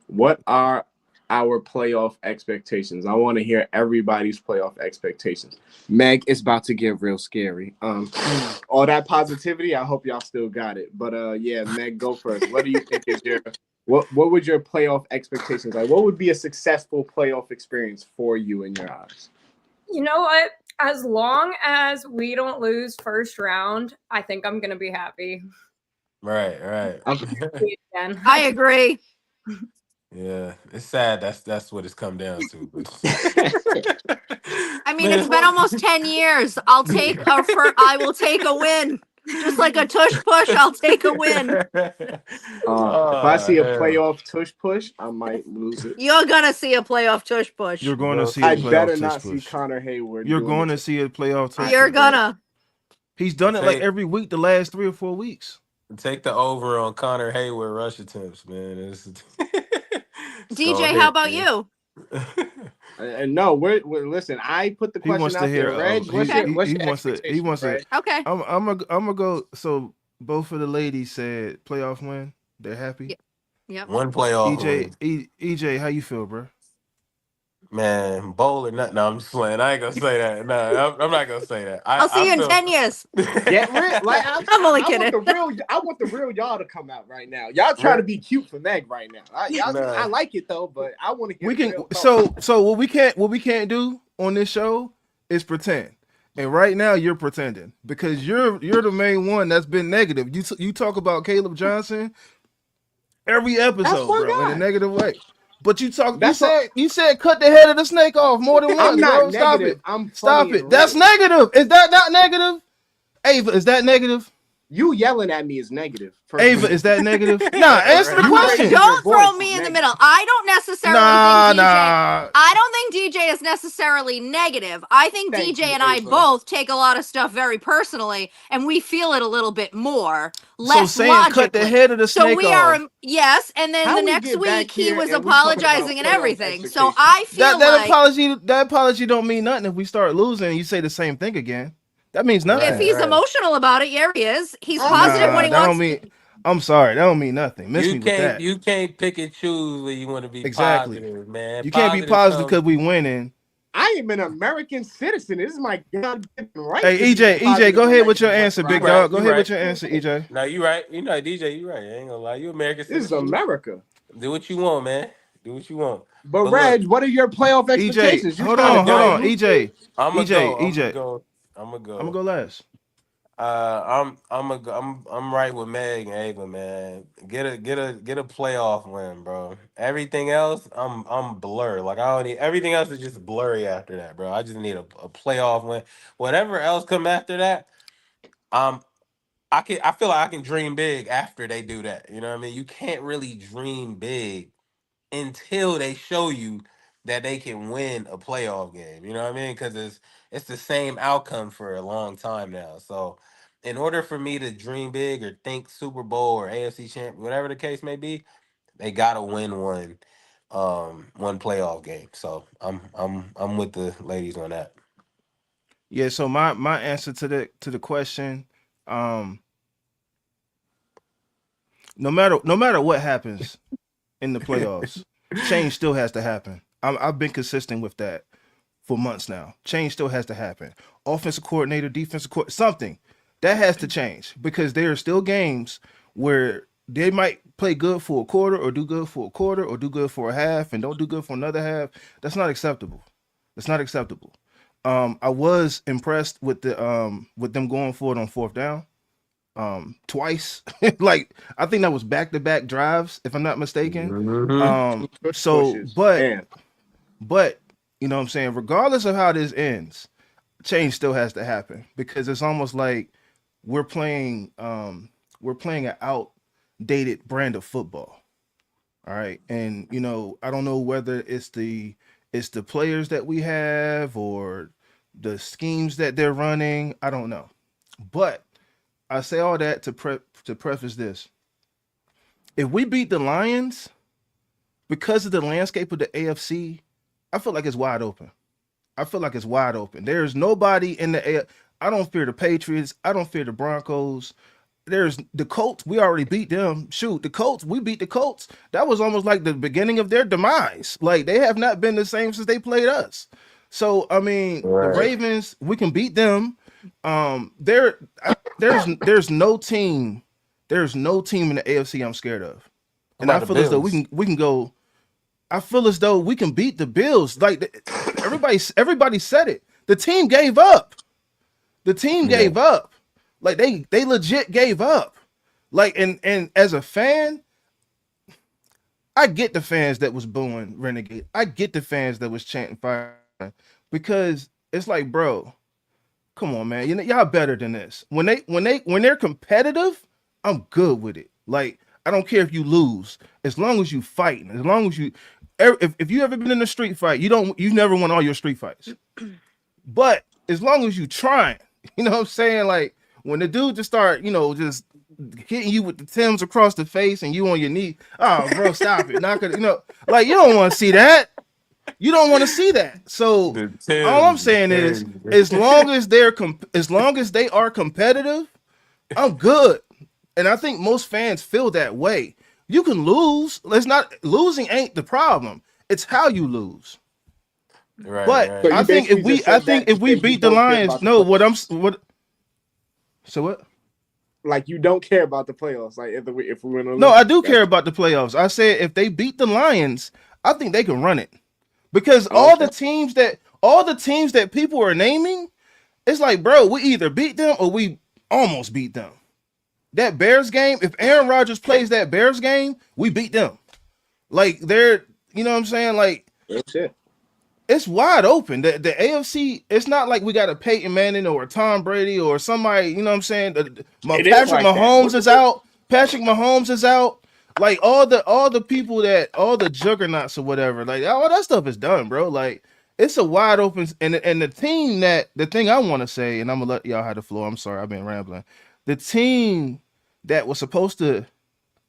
What are our playoff expectations? I want to hear everybody's playoff expectations. Meg, it's about to get real scary. All that positivity, I hope y'all still got it. But yeah, Meg, go first. What do you think is your what would your playoff expectations like? What would be a successful playoff experience for you in your eyes? You know what? As long as we don't lose first round, I think I'm gonna be happy. Right. Again. I agree. Yeah, it's sad. That's what it's come down to. But I mean, it's been almost 10 years. I will take a win. Just like a tush push, I'll take a win. If I see a hell. playoff tush push, I might lose it. You're gonna see a playoff tush push. You're going to see a I playoff better tush not see push. Connor Hayward. You're doing going it. to see a playoff tush You're push. gonna. He's done it like Say- every week the last 3 or 4 weeks. Take the over on Connor Hayward rush attempts, man. DJ, how about you? And no, we're listen. I put the He question wants out to hear. there. Reg, what's Okay. your He wants to. He expectation, wants to. Reg? Okay. I'm gonna go. So both of the ladies said playoff win. They're happy. Yeah. Yep. One playoff win. EJ, how you feel, bro? Man, bowl or not? No, I'm just playing. I ain't gonna say that. No, I'm not gonna say that. I'll see I you in feel. 10 years. Get rid. Like I'm only I want kidding. the real. I want the real y'all to come out right now. Y'all try to be cute for Meg right now. Nah. I like it though, but I want to get We can real talk. so what we can't do on this show is pretend. And right now you're pretending because you're the main one that's been negative. You talk about Caleb Johnson every episode, my bro, in a guy. negative way. But you That's said cut the head of the snake off more than I'm once, not bro. Stop negative. it. I'm Stop funny it. and That's real. negative. Is that not negative? Ava, is that negative? You yelling at me is negative. Ava, is that negative? Nah, answer the You question. raising your Don't throw voice me is in the negative. middle. I don't necessarily Nah, think DJ. nah. I don't think DJ is necessarily negative. I think Thank DJ you, and I Ava. both take a lot of stuff very personally, and we feel it a little bit more, So less saying cut the logically. head of the So snake we off. are yes, and then How the we next get back week he here was and we talking about apologizing and playoff everything. So expectations? I feel That apology don't mean nothing if we start losing and you say the same thing again. That means if nothing. he's Right. emotional about it, yeah, he is. He's I'm positive Nah, when that he don't wants. mean. I'm sorry, that don't mean nothing. Miss me with that. You can't pick and choose when you want to be Exactly. positive, man. You can't be Positive positive comes. because we winning. I am an American citizen. This is my God-given right. Hey, to be EJ, positive go and ahead with your negative answer, right big now. dog. Go You ahead right. with your answer, EJ. No, you right. You know, DJ, you right. I ain't gonna lie. You American This is citizen. America. Do what you want, man. Do what you want. But But look, Reg, what are your playoff EJ, expectations? You hold trying to on, hold I'm guide on, going. me? EJ, I'm gonna EJ, go. EJ. I'm gonna I'm gonna go. go last. I'm right with Meg and Ava, man. Get a playoff win, bro. Everything else, I'm blurred. Like I don't need everything else is just blurry after that, bro. I just need a playoff win. Whatever else come after that, um, I feel like I can dream big after they do that. You know what I mean? You can't really dream big until they show you that they can win a playoff game. You know what I mean? Because it's the same outcome for a long time now. So, in order for me to dream big or think Super Bowl or AFC champ, whatever the case may be, they gotta win one playoff game. So I'm with the ladies on that. Yeah. So my answer to the question, um, no matter what happens in the playoffs, change still has to happen. I've been consistent with that for months now. Change still has to happen. Offensive coordinator, defensive coordinator, something that has to change because there are still games where they might play good for a quarter or do good for a quarter or do good for a half and don't do good for another half. That's not acceptable. That's not acceptable. I was impressed with them going for it on fourth down twice. Like I think that was back-to-back drives if I'm not mistaken. Hmm. So Pushes. but Man, but you know what I'm saying, regardless of how this ends, change still has to happen because it's almost like we're playing an outdated brand of football. All right. And you know, I don't know whether it's the players that we have or the schemes that they're running. I don't know. But I say all that to preface this. If we beat the Lions because of the landscape of the AFC, I feel like it's wide open. I feel like it's wide open. There's nobody in the air. I don't fear the Patriots. I don't fear the Broncos. There's the Colts. We already beat them. Shoot, the Colts. We beat the Colts. That was almost like the beginning of their demise. Like they have not been the same since they played us. So I mean, the Right. Ravens. We can beat them. There's no team. There's no team in the AFC I'm scared of. How And I about the feel as though Bills? we can go. I feel as though we can beat the Bills. Like everybody said it. The team gave up. The team Yeah. gave up. Like they legit gave up. Like and as a fan, I get the fans that was booing Renegade. I get the fans that was chanting fire because it's like, bro, come on, man. You know, y'all better than this. When they're competitive, I'm good with it. Like I don't care if you lose, as long as you fighting, as long as you. If you ever been in a street fight, you never won all your street fights. But as long as you trying, you know what I'm saying? Like when the dude just start, just hitting you with the Timbs across the face and you on your knee, oh bro, stop it. Not gonna, like you don't want to see that. You don't want to see that. So The all I'm Timbs, saying is, Timbs. as long as as long as they are competitive, I'm good. And I think most fans feel that way. You can lose. Let's not losing ain't the problem. It's how you lose. Right, But So right. you I think if basically we, just said that if we you beat the don't care Lions, about the no, what playoffs. what? So what? Like you don't care about the playoffs. Like if we win or No, lose, I do care that's about the playoffs. I said if they beat the Lions, I think they can run it because okay. all the teams that people are naming, it's like, bro, we either beat them or we almost beat them. That Bears game, if Aaron Rodgers plays that Bears game, we beat them. Like they're, you know what I'm saying? Like Real shit. it's wide open. The AFC, it's not like we got a Peyton Manning or a Tom Brady or somebody, you know what I'm saying? My It is Patrick like that. Mahomes is out. Patrick Mahomes is out. Like all the people that all the juggernauts or whatever, like all that stuff is done, bro. Like it's a wide open and the team that the thing I want to say, and I'm gonna let y'all have the floor. I'm sorry, I've been rambling. The team that was supposed to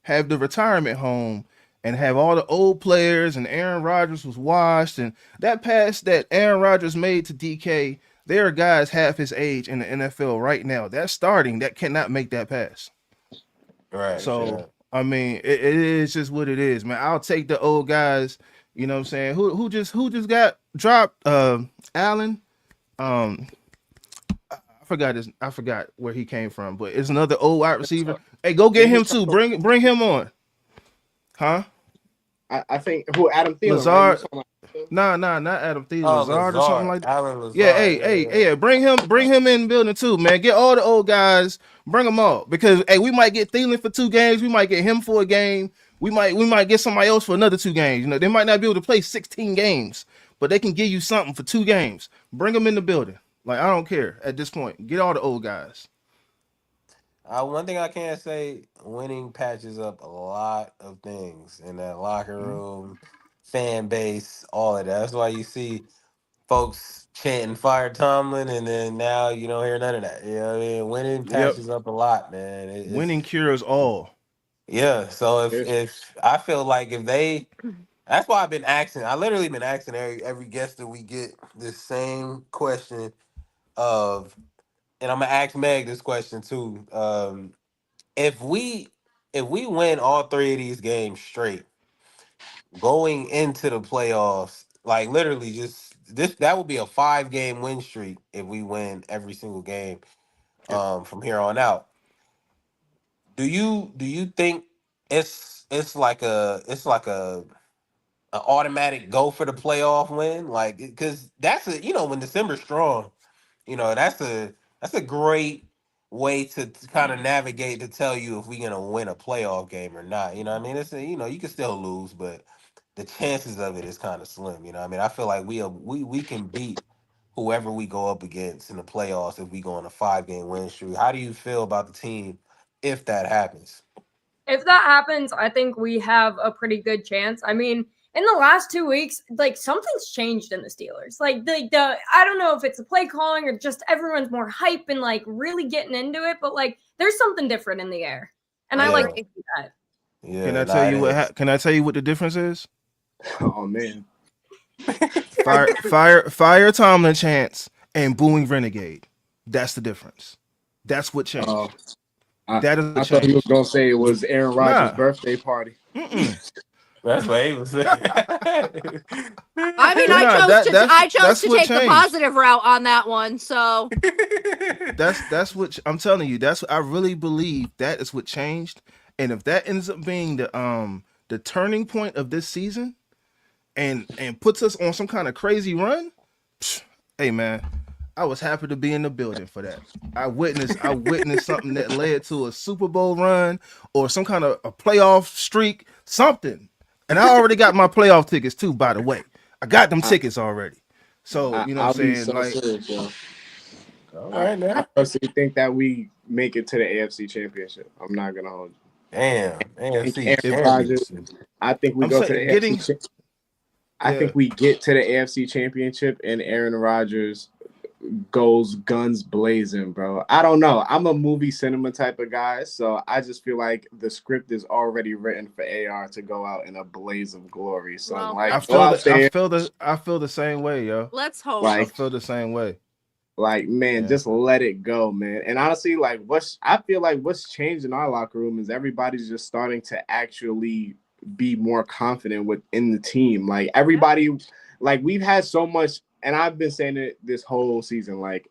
have the retirement home and have all the old players and Aaron Rodgers was washed and that pass that Aaron Rodgers made to DK, there are guys half his age in the NFL right now. That's starting that cannot make that pass. Right, So sure. I mean, it is just what it is, man. I'll take the old guys. You know what I'm saying? Who just got dropped? Allen. Um, I forgot where he came from, but it's another old wide receiver. Hey, go get Didn't he him come too. from? Bring him on, huh? I think who Adam Thielen, right? You was Lazard. talking about Nah, not Adam Thielen, Oh, Lazard or something Lazard. like that. Alan Yeah, Lazard. Yeah, yeah. Bring him in the building too, man. Get all the old guys, bring them all because hey, we might get Thielen for 2 games, we might get him for a game, we might get somebody else for another 2 games. You know, they might not be able to play 16 games, but they can give you something for 2 games. Bring them in the building. Like I don't care at this point. Get all the old guys. One thing I can say, winning patches up a lot of things in that locker Mhm. room, fan base, all of that. That's why you see folks chanting "Fire Tomlin," and then now you don't hear none of that. You know what I mean? Winning Yep. patches up a lot, man. It's Winning cures all. yeah. So this? if I feel like if they, that's why I've been asking. I literally been asking every guest that we get this same question of, and I'm gonna ask Meg this question too. If we if we win all three of these games straight, going into the playoffs, like literally just this, that would be a 5 game win streak if we win every single game Yep. from here on out. Do you think it's like a automatic go for the playoff win? Like because that's a, when December's strong, that's a great way to kind of navigate to tell you if we're gonna win a playoff game or not. You know what I mean? It's you can still lose, but the chances of it is kind of slim. You know what I mean? I feel like we can beat whoever we go up against in the playoffs if we go on a 5 game win streak. How do you feel about the team if that happens? If that happens, I think we have a pretty good chance. I mean, in the last 2 weeks, like something's changed in the Steelers. Like the I don't know if it's the play calling or just everyone's more hype and like really getting into it, but like there's something different in the air, and I I like Yeah, to agree. see that. Can yeah, I tell nah, it you is. can I tell you what the difference is? Oh man. Fire Tomlin chants and booing Renegade. That's the difference. That's what Uh, changed. I That is what I thought he was changed. gonna say it was Aaron Rodgers' Nah. birthday party. Mm-mm. That's what he was saying. I mean, But nah, I chose that's to what take the changed. positive route on that one. So That's what I'm telling you. That's what I really believe that is what changed. And if that ends up being the turning point of this season and puts us on some kind of crazy run, psh, hey man, I was happy to be in the building for that. I witnessed something that led to a Super Bowl run or some kind of a playoff streak, something. And I already got my playoff tickets too, by the way. I got them I, tickets already. So, you know what I'm I'll be saying? so Like, serious, yo. All I, right I now. personally think that we make it to the AFC Championship. I'm not gonna hold you. Damn, I think AFC Aaron if Rodgers. Championship. I think we I'm go to the saying AFC. getting I yeah, think we get to the AFC Championship and Aaron Rodgers goes guns blazing, bro. I don't know. I'm a movie cinema type of guy, so I just feel like the script is already written for AR to go out in a blaze of glory. So well, like, let's go out there, I feel the same way, yo. let's hope. I like feel the same way. Like, man, Yeah. just let it go, man. And honestly, like I feel like what's changed in our locker room is everybody's just starting to actually be more confident within the team. Like everybody, like we've had so much, and I've been saying it this whole season, like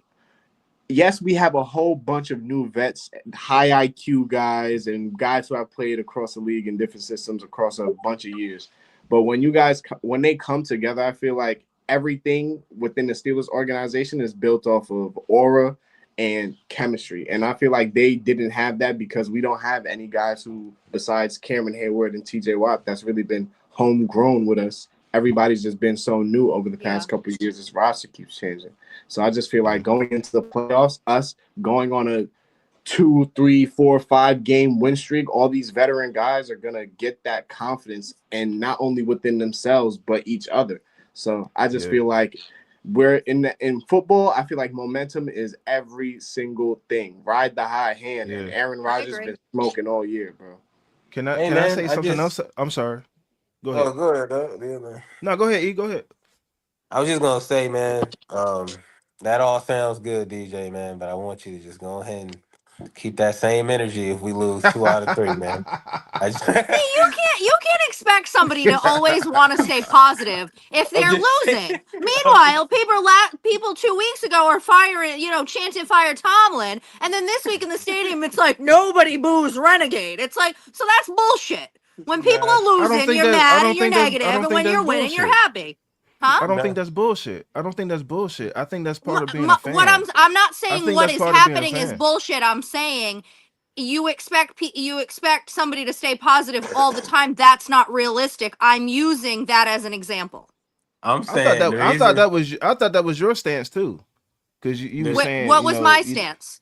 yes, we have a whole bunch of new vets, high IQ guys, and guys who have played across the league in different systems across a bunch of years. But when they come together, I feel like everything within the Steelers organization is built off of aura and chemistry. And I feel like they didn't have that because we don't have any guys who, besides Cameron Hayward and TJ Watt, that's really been homegrown with us. Everybody's just been so new over the past couple of years. This roster keeps changing. So I just feel like going into the playoffs, us going on a 2, 3, 4, 5 game win streak, all these veteran guys are gonna get that confidence, and not only within themselves but each other. So I just feel like we're in football. I feel like momentum is every single thing. Ride the high hand, and Aaron Rodgers been smoking all year, bro. Can I Hey, can I man, say something else? I'm sorry. Go ahead. Oh, go ahead, yeah, man. No, go ahead. E, go ahead. I was just gonna say, man, that all sounds good, DJ, man, but I want you to just go ahead and keep that same energy if we lose 2 out of 3, man. I just, See, you can't expect somebody to always want to stay positive if I'm they're just saying. losing. I'm just, Meanwhile, people 2 weeks ago are firing, chanting "Fire Tomlin," and then this week in the stadium, it's like nobody boos Renegade. It's like, so that's bullshit. When people nah, are losing, you're I mad and don't you're think that's I negative, don't and think when that's you're winning, you're bullshit. happy, huh? I don't think nah. that's bullshit. I don't think that's bullshit. I think that's part of being a What fan. I'm not I saying think what that's is part of being a happening is fan. bullshit. I'm saying you expect somebody to stay positive all the time. That's not realistic. I'm using that as an example. I'm saying the reason. I thought that was your stance too, because you were The, saying What was my stance?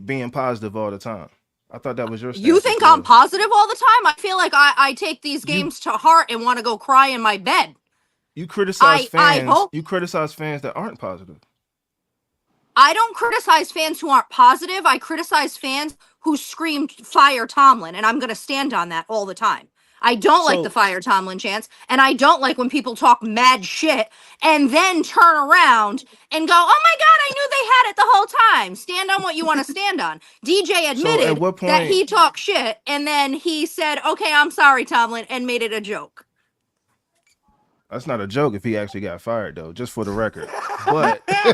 being positive all the time. I thought that was your You stance as think I'm well. positive all the time? I feel like I take these You games to heart and want to go cry in my bed. you criticize I fans. hope You criticize fans that aren't positive. I don't criticize fans who aren't positive. I criticize fans who scream "Fire Tomlin," and I'm going to stand on that all the time. I don't like the So "Fire Tomlin" chants, and I don't like when people talk mad shit and then turn around and go, "Oh my God, I knew they had it the whole time." Stand on what you want to stand on. DJ so at admitted what that point? he talked shit, and then he said, "Okay, I'm sorry, Tomlin," and made it a joke. That's not a joke if he actually got fired though, just for the record. But hey,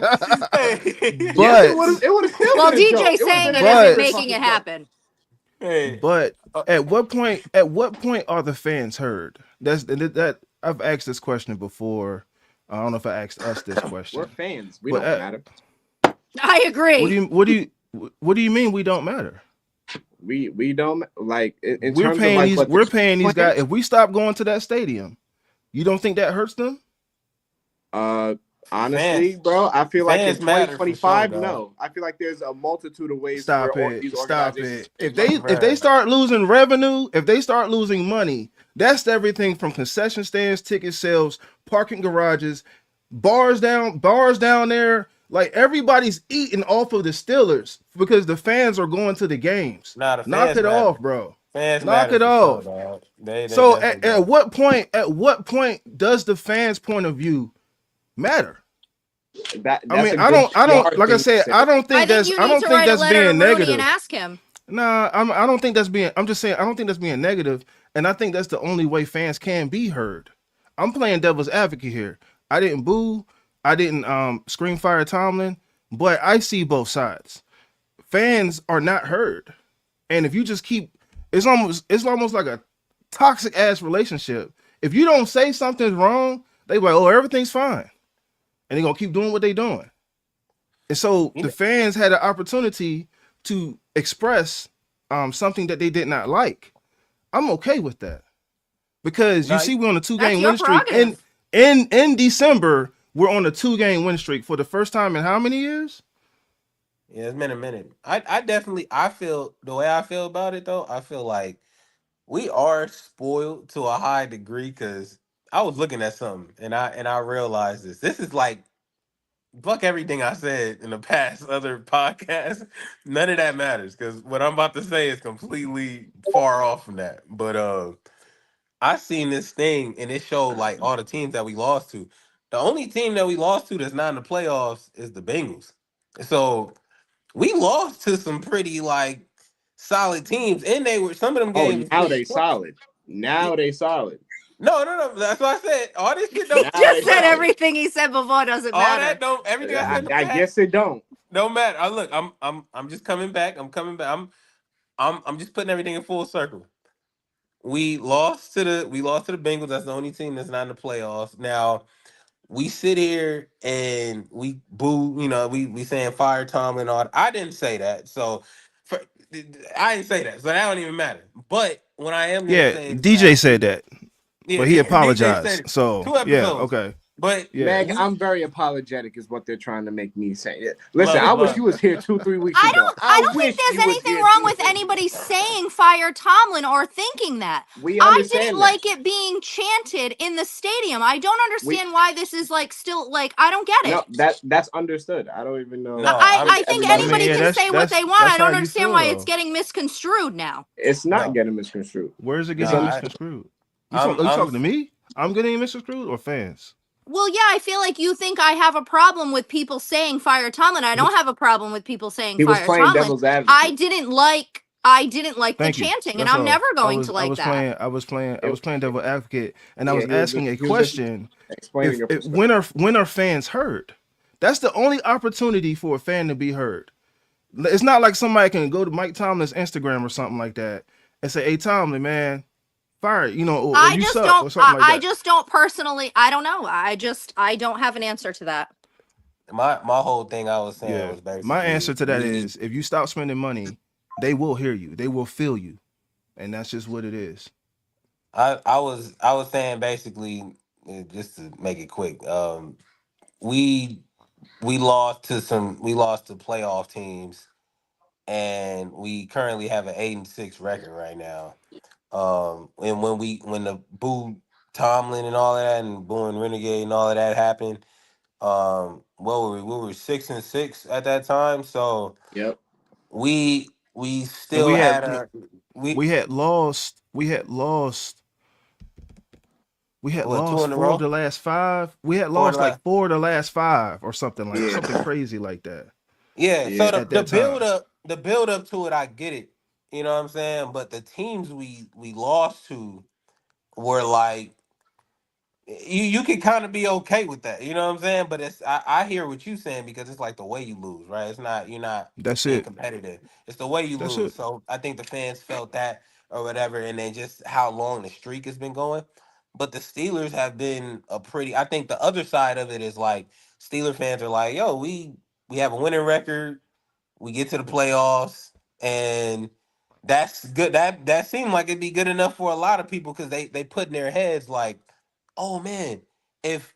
Yes, it but would have. It would have still Well, been a joke. DJ It would have saying been it a isn't but serious making fucking it joke. happen. hey, but uh, at what point are the fans heard? That I've asked this question before. I don't know if I asked us this We're question, fans. We but don't matter. I agree. what do you mean we don't matter? We don't like in terms of like what We're the paying these guys. plans. If we stop going to that stadium, you don't think that hurts them? Uh, honestly, fans, bro, I feel like in fans matter for sure, 2025, dog. no. I feel like there's a multitude of ways where Stop it. these Stop organizations it. can make If money. they Right. start losing revenue, if they start losing money, that's everything from concession stands, ticket sales, parking garages, bars down there. Like everybody's eating off of the Steelers because the fans are going to the games. Nah, the Knock fans it matter. off, bro. Fans Knock matter it for sure, off. dog. They So definitely at matter. what point does the fans' point of view matter? That's a I good don't PR like I thing to said, say. You I need don't to think write a that's letter to being Rooney and negative. ask him. Nah, I don't think that's being. I'm just saying I don't think that's being negative, and I think that's the only way fans can be heard. I'm playing devil's advocate here. I didn't boo, I didn't scream fire Tomlin, but I see both sides. Fans are not heard, and if you just keep, it's almost like a toxic ass relationship. If you don't say something's wrong, they like, oh, everything's fine, and they're gonna keep doing what they're doing. And so You the know, fans had an opportunity to express something that they did not like. I'm okay with that because you nah, see we're on a That's 2 game your win streak. prerogative. In December, we're on a 2 game win streak for the first time in how many years? yeah, it's been a minute. I definitely, I feel the way I feel about it though. I feel like we are spoiled to a high degree because I was looking at something and I realized this. This is like fuck everything I said in the past other podcasts. None of that matters because what I'm about to say is completely far off from that. But I seen this thing and it showed like all the teams that we lost to. The only team that we lost to that's not in the playoffs is the Bengals. So we lost to some pretty like solid teams, and they were some of them Oh, games now was they close. solid. Now they solid. No. That's what I said. All this shit He don't Now just they said listen. solid. everything he said before doesn't All matter. that don't everything I said in the I past guess it don't. don't matter. Look, I'm just coming back. I'm coming back. I'm just putting everything in full circle. We lost to the Bengals. That's the only team that's not in the playoffs. Now we sit here and we boo. We saying fire Tom and all. I didn't say that. So for, I didn't say that. So that don't even matter. But what I am gonna Yeah, say is DJ that said that, yeah, but he DJ said apologized. it So 2 episodes. okay, But yeah. Meg, we I'm very apologetic, is what they're trying to make me say. Listen, love I it, wish love you it. was here 2-3 weeks I ago. don't I I don't think wish there's you was anything here wrong with 2-3 weeks anybody ago. saying fire Tomlin or thinking that. We I didn't understand that. like it being chanted in the stadium. I don't We understand why this is like still like I don't get no, it. that's understood. I don't even know. No, I, I I'm think I think I everybody mean, anybody yeah, can understands. say what they want. that's I how don't you understand feel why it's though. getting misconstrued now. It's not no, getting misconstrued. Where is it no. It's getting under, misconstrued? I'm Are you I'm talking to me? I'm getting misconstrued or fans? Well, yeah, I feel like you think I have a problem with people saying fire Tomlin. I don't have a problem with people saying he was fire playing Tomlin. devil's advocate. I didn't like the Thank you. chanting, and That's I'm all. never going to like that. I It, was playing devil advocate, and I yeah, was asking a he was just question. explaining a If perspective. when are fans heard? That's the only opportunity for a fan to be heard. It's not like somebody can go to Mike Tomlin's Instagram or something like that and say, "Hey Tomlin, man, fire," or I you just suck don't. or something like I that. just don't personally. I don't know. I don't have an answer to that. my whole thing I was saying Yeah. was My answer basically to that is if you stop spending money, they will hear you. They will feel you. And that's just what it is. I was saying basically just to make it quick. We we lost to playoff teams, and we currently have an 8-6 record right now. And when the boo Tomlin and all of that and booing Renegade and all of that happened, what were we? We were 6-6 at that time. So Yep. we And still had a we we had what, two lost in a four of row, the last five. We had four in the lost like last. four of the last five or something like Yeah. something crazy like that Yeah, so Yeah. the, at the that build time. up the build up to it, I get it. You know what I'm saying? But the teams we lost to were like you can kind of be okay with that. You know what I'm saying? But I hear what you saying because it's like the way you lose, right? It's not you're not That's being it. competitive. It's the way you That's lose. it. So I think the fans felt that or whatever, and then just how long the streak has been going. But the Steelers have been a pretty. I think the other side of it is like Steeler fans are like, yo, we have a winning record. We get to the playoffs, and that's good. That seemed like it'd be good enough for a lot of people because they put in their heads like, oh man, if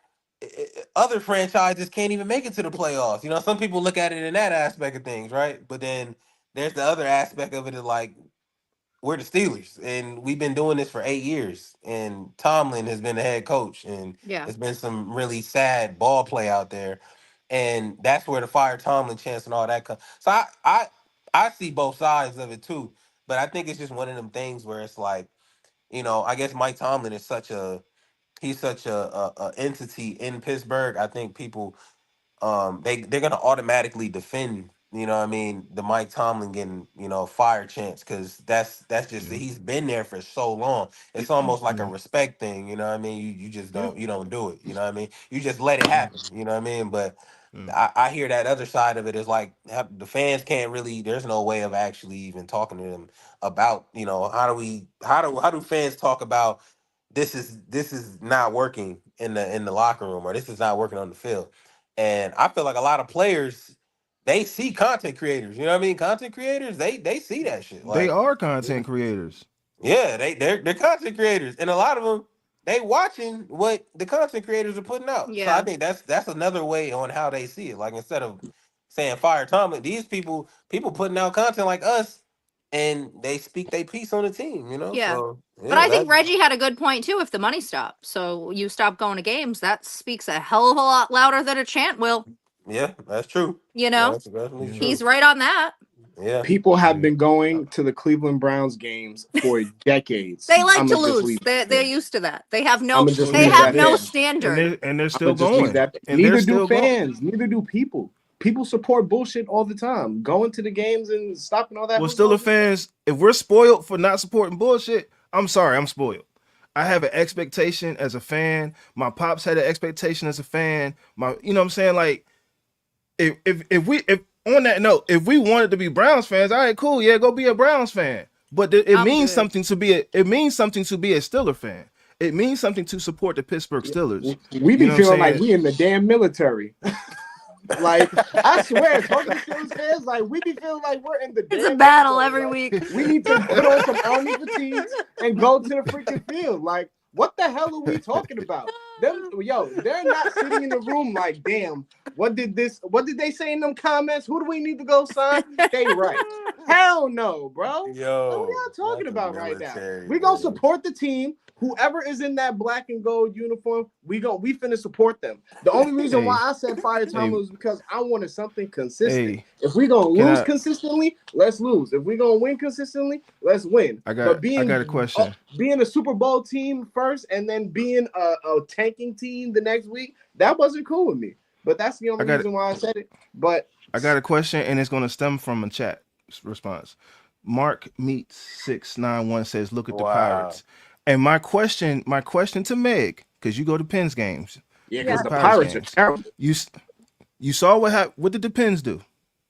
other franchises can't even make it to the playoffs, some people look at it in that aspect of things, right? But then there's the other aspect of it is like we're the Steelers, and we've been doing this for 8 years. And Tomlin has been the head coach, and Yeah. it's been some really sad ball play out there. And that's where the fire Tomlin chance and all that comes. So I see both sides of it too. But I think it's just one of them things where it's like, I guess Mike Tomlin is he's such a entity in Pittsburgh. I think people they're gonna automatically defend, what I mean, the Mike Tomlin getting, fire chance because that's just Yeah. he's been there for so long. It's almost like a Yeah. respect thing, what I mean. You just Yeah. don't do it, what I mean. You just let it happen, what I mean. But Yeah. I hear that other side of it is like the fans can't really. There's no way of actually even talking to them about how do fans talk about this is not working in the locker room or this is not working on the field. And I feel like a lot of players, they see content creators. You know what I mean? Content creators, they see that shit. They Like, are content creators. yeah, they're content creators, and a lot of them they watching what the content creators are putting out. So I Yeah. think that's another way on how they see it. Like instead of saying fire Tomlin, these people putting out content like us, and they speak their piece on the team. Yeah. So But yeah, I think that Reggie had a good point too. If the money stops, so you stop going to games, that speaks a hell of a lot louder than a chant will. yeah, that's true. You know, That's definitely Yeah. he's true. right on that. Yeah. People have Yeah. been going to the Cleveland Browns games for decades. They like I'm to gonna just lose. leave They're that there. used to that. They have I'm no. gonna just Oh They leave yeah. have that no there. standard. And they're I'm still gonna just leave going. that. And they're Neither do still going. fans. Neither do people. people support bullshit all the time. Going to the games and stopping all that. Well, Steelers fans, if we're spoiled for not supporting bullshit, I'm sorry, I'm spoiled. I have an expectation as a fan. My pops had an expectation as a fan. You know what I'm saying? Like, if on that note, if we wanted to be Browns fans, all right, cool, yeah, go be a Browns fan. But it means something to be a Steeler fan. It means something to support the Pittsburgh Steelers. We be feeling like we in the damn military. Like, I swear, talking to Steelers fans, like, we be feeling like we're in the It's a battle every week. We need to put on some army fatigues and go to the freaking field. Like, what the hell are we talking about? They're not sitting in the room like, damn, what did they say in them comments? Who do we need to go sign? They right. Hell no, bro. Yo, what are y'all talking about right now? We gonna support the team. Whoever is in that black and gold uniform, we finna support them. The only reason why I said fire Tomlin was because I wanted something consistent. If we gonna lose consistently, let's lose. If we gonna win consistently, let's win. I got a question. Being a Super Bowl team first and then being a tanking team the next week, that wasn't cool with me. But that's the only reason why I said it. But I got a question, and it's gonna stem from a chat response. Mark Meets 691 says, "Look at the Pirates." And my question to Meg, because you go to Pens games. Yeah, because the Pirates are terrible. You saw what happened. What did the Pens do?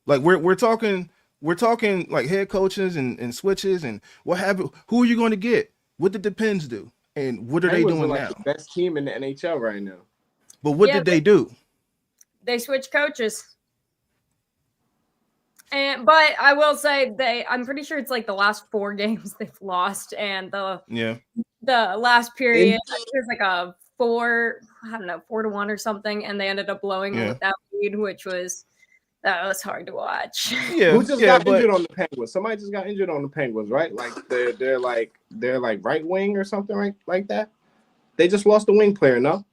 Like we're talking like head coaches and switches and what happened. Who are you going to get? What did the Pens do? And what are they doing now? The best team in the NHL right now. But what did they do? They switched coaches. But I will say I'm pretty sure it's like the last 4 games they've lost, and the last period there's like a 4-1 or something, and they ended up blowing it with that lead, which was hard to watch. Yeah, who just got injured on the Penguins? Somebody just got injured on the Penguins, right? Like they're like right wing or something right like that. They just lost a wing player, no?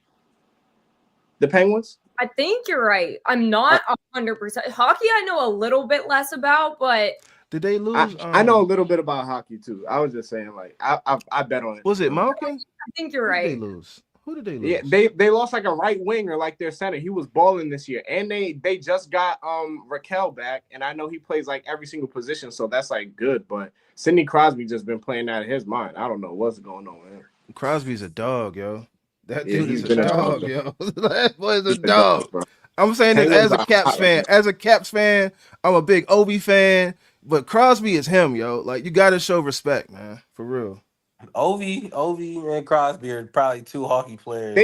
The Penguins? I think you're right. I'm not 100%. Hockey I know a little bit less about, but did they lose? I know a little bit about hockey too. I was just saying, like, I bet on it. Was it Malkin? I think you're right. Who did they lose? Yeah, they lost like a right winger, like their center. He was balling this year, and they just got Raquel back, and I know he plays like every single position, so that's like good. But Sidney Crosby just been playing out of his mind. I don't know what's going on there. Crosby's a dog, yo. That dude is a dog, yo. That boy's a dog. I'm saying this as a Caps fan. As a Caps fan, I'm a big Ovi fan, but Crosby is him, yo. Like, you got to show respect, man, for real. Ovi and Crosby are probably 2 hockey players.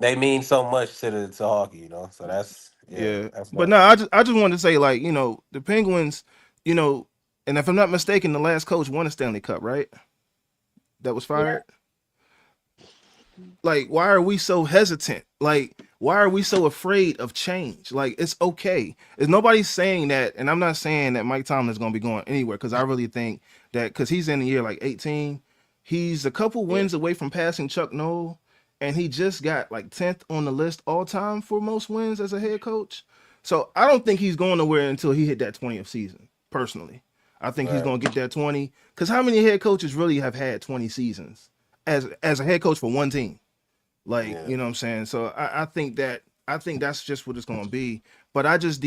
They mean so much to hockey, you know. So that's That's but no, I just wanted to say, like, you know, the Penguins, you know, and if I'm not mistaken, the last coach won a Stanley Cup, right? That was fired. Yeah. Like, why are we so hesitant? Like, why are we so afraid of change? Like, it's okay. There's nobody's saying that, and I'm not saying that Mike Tomlin is going to be going anywhere, because I really think that because he's in the year like 18, he's a couple wins away from passing Chuck Noll, and he just got like 10th on the list all time for most wins as a head coach. So I don't think he's going nowhere until he hit that 20th season, personally. I think he's going to get that 20, because how many head coaches really have had 20 seasons as a head coach for one team? Like, you know what I'm saying? So I think that's just what it's going to be. But I just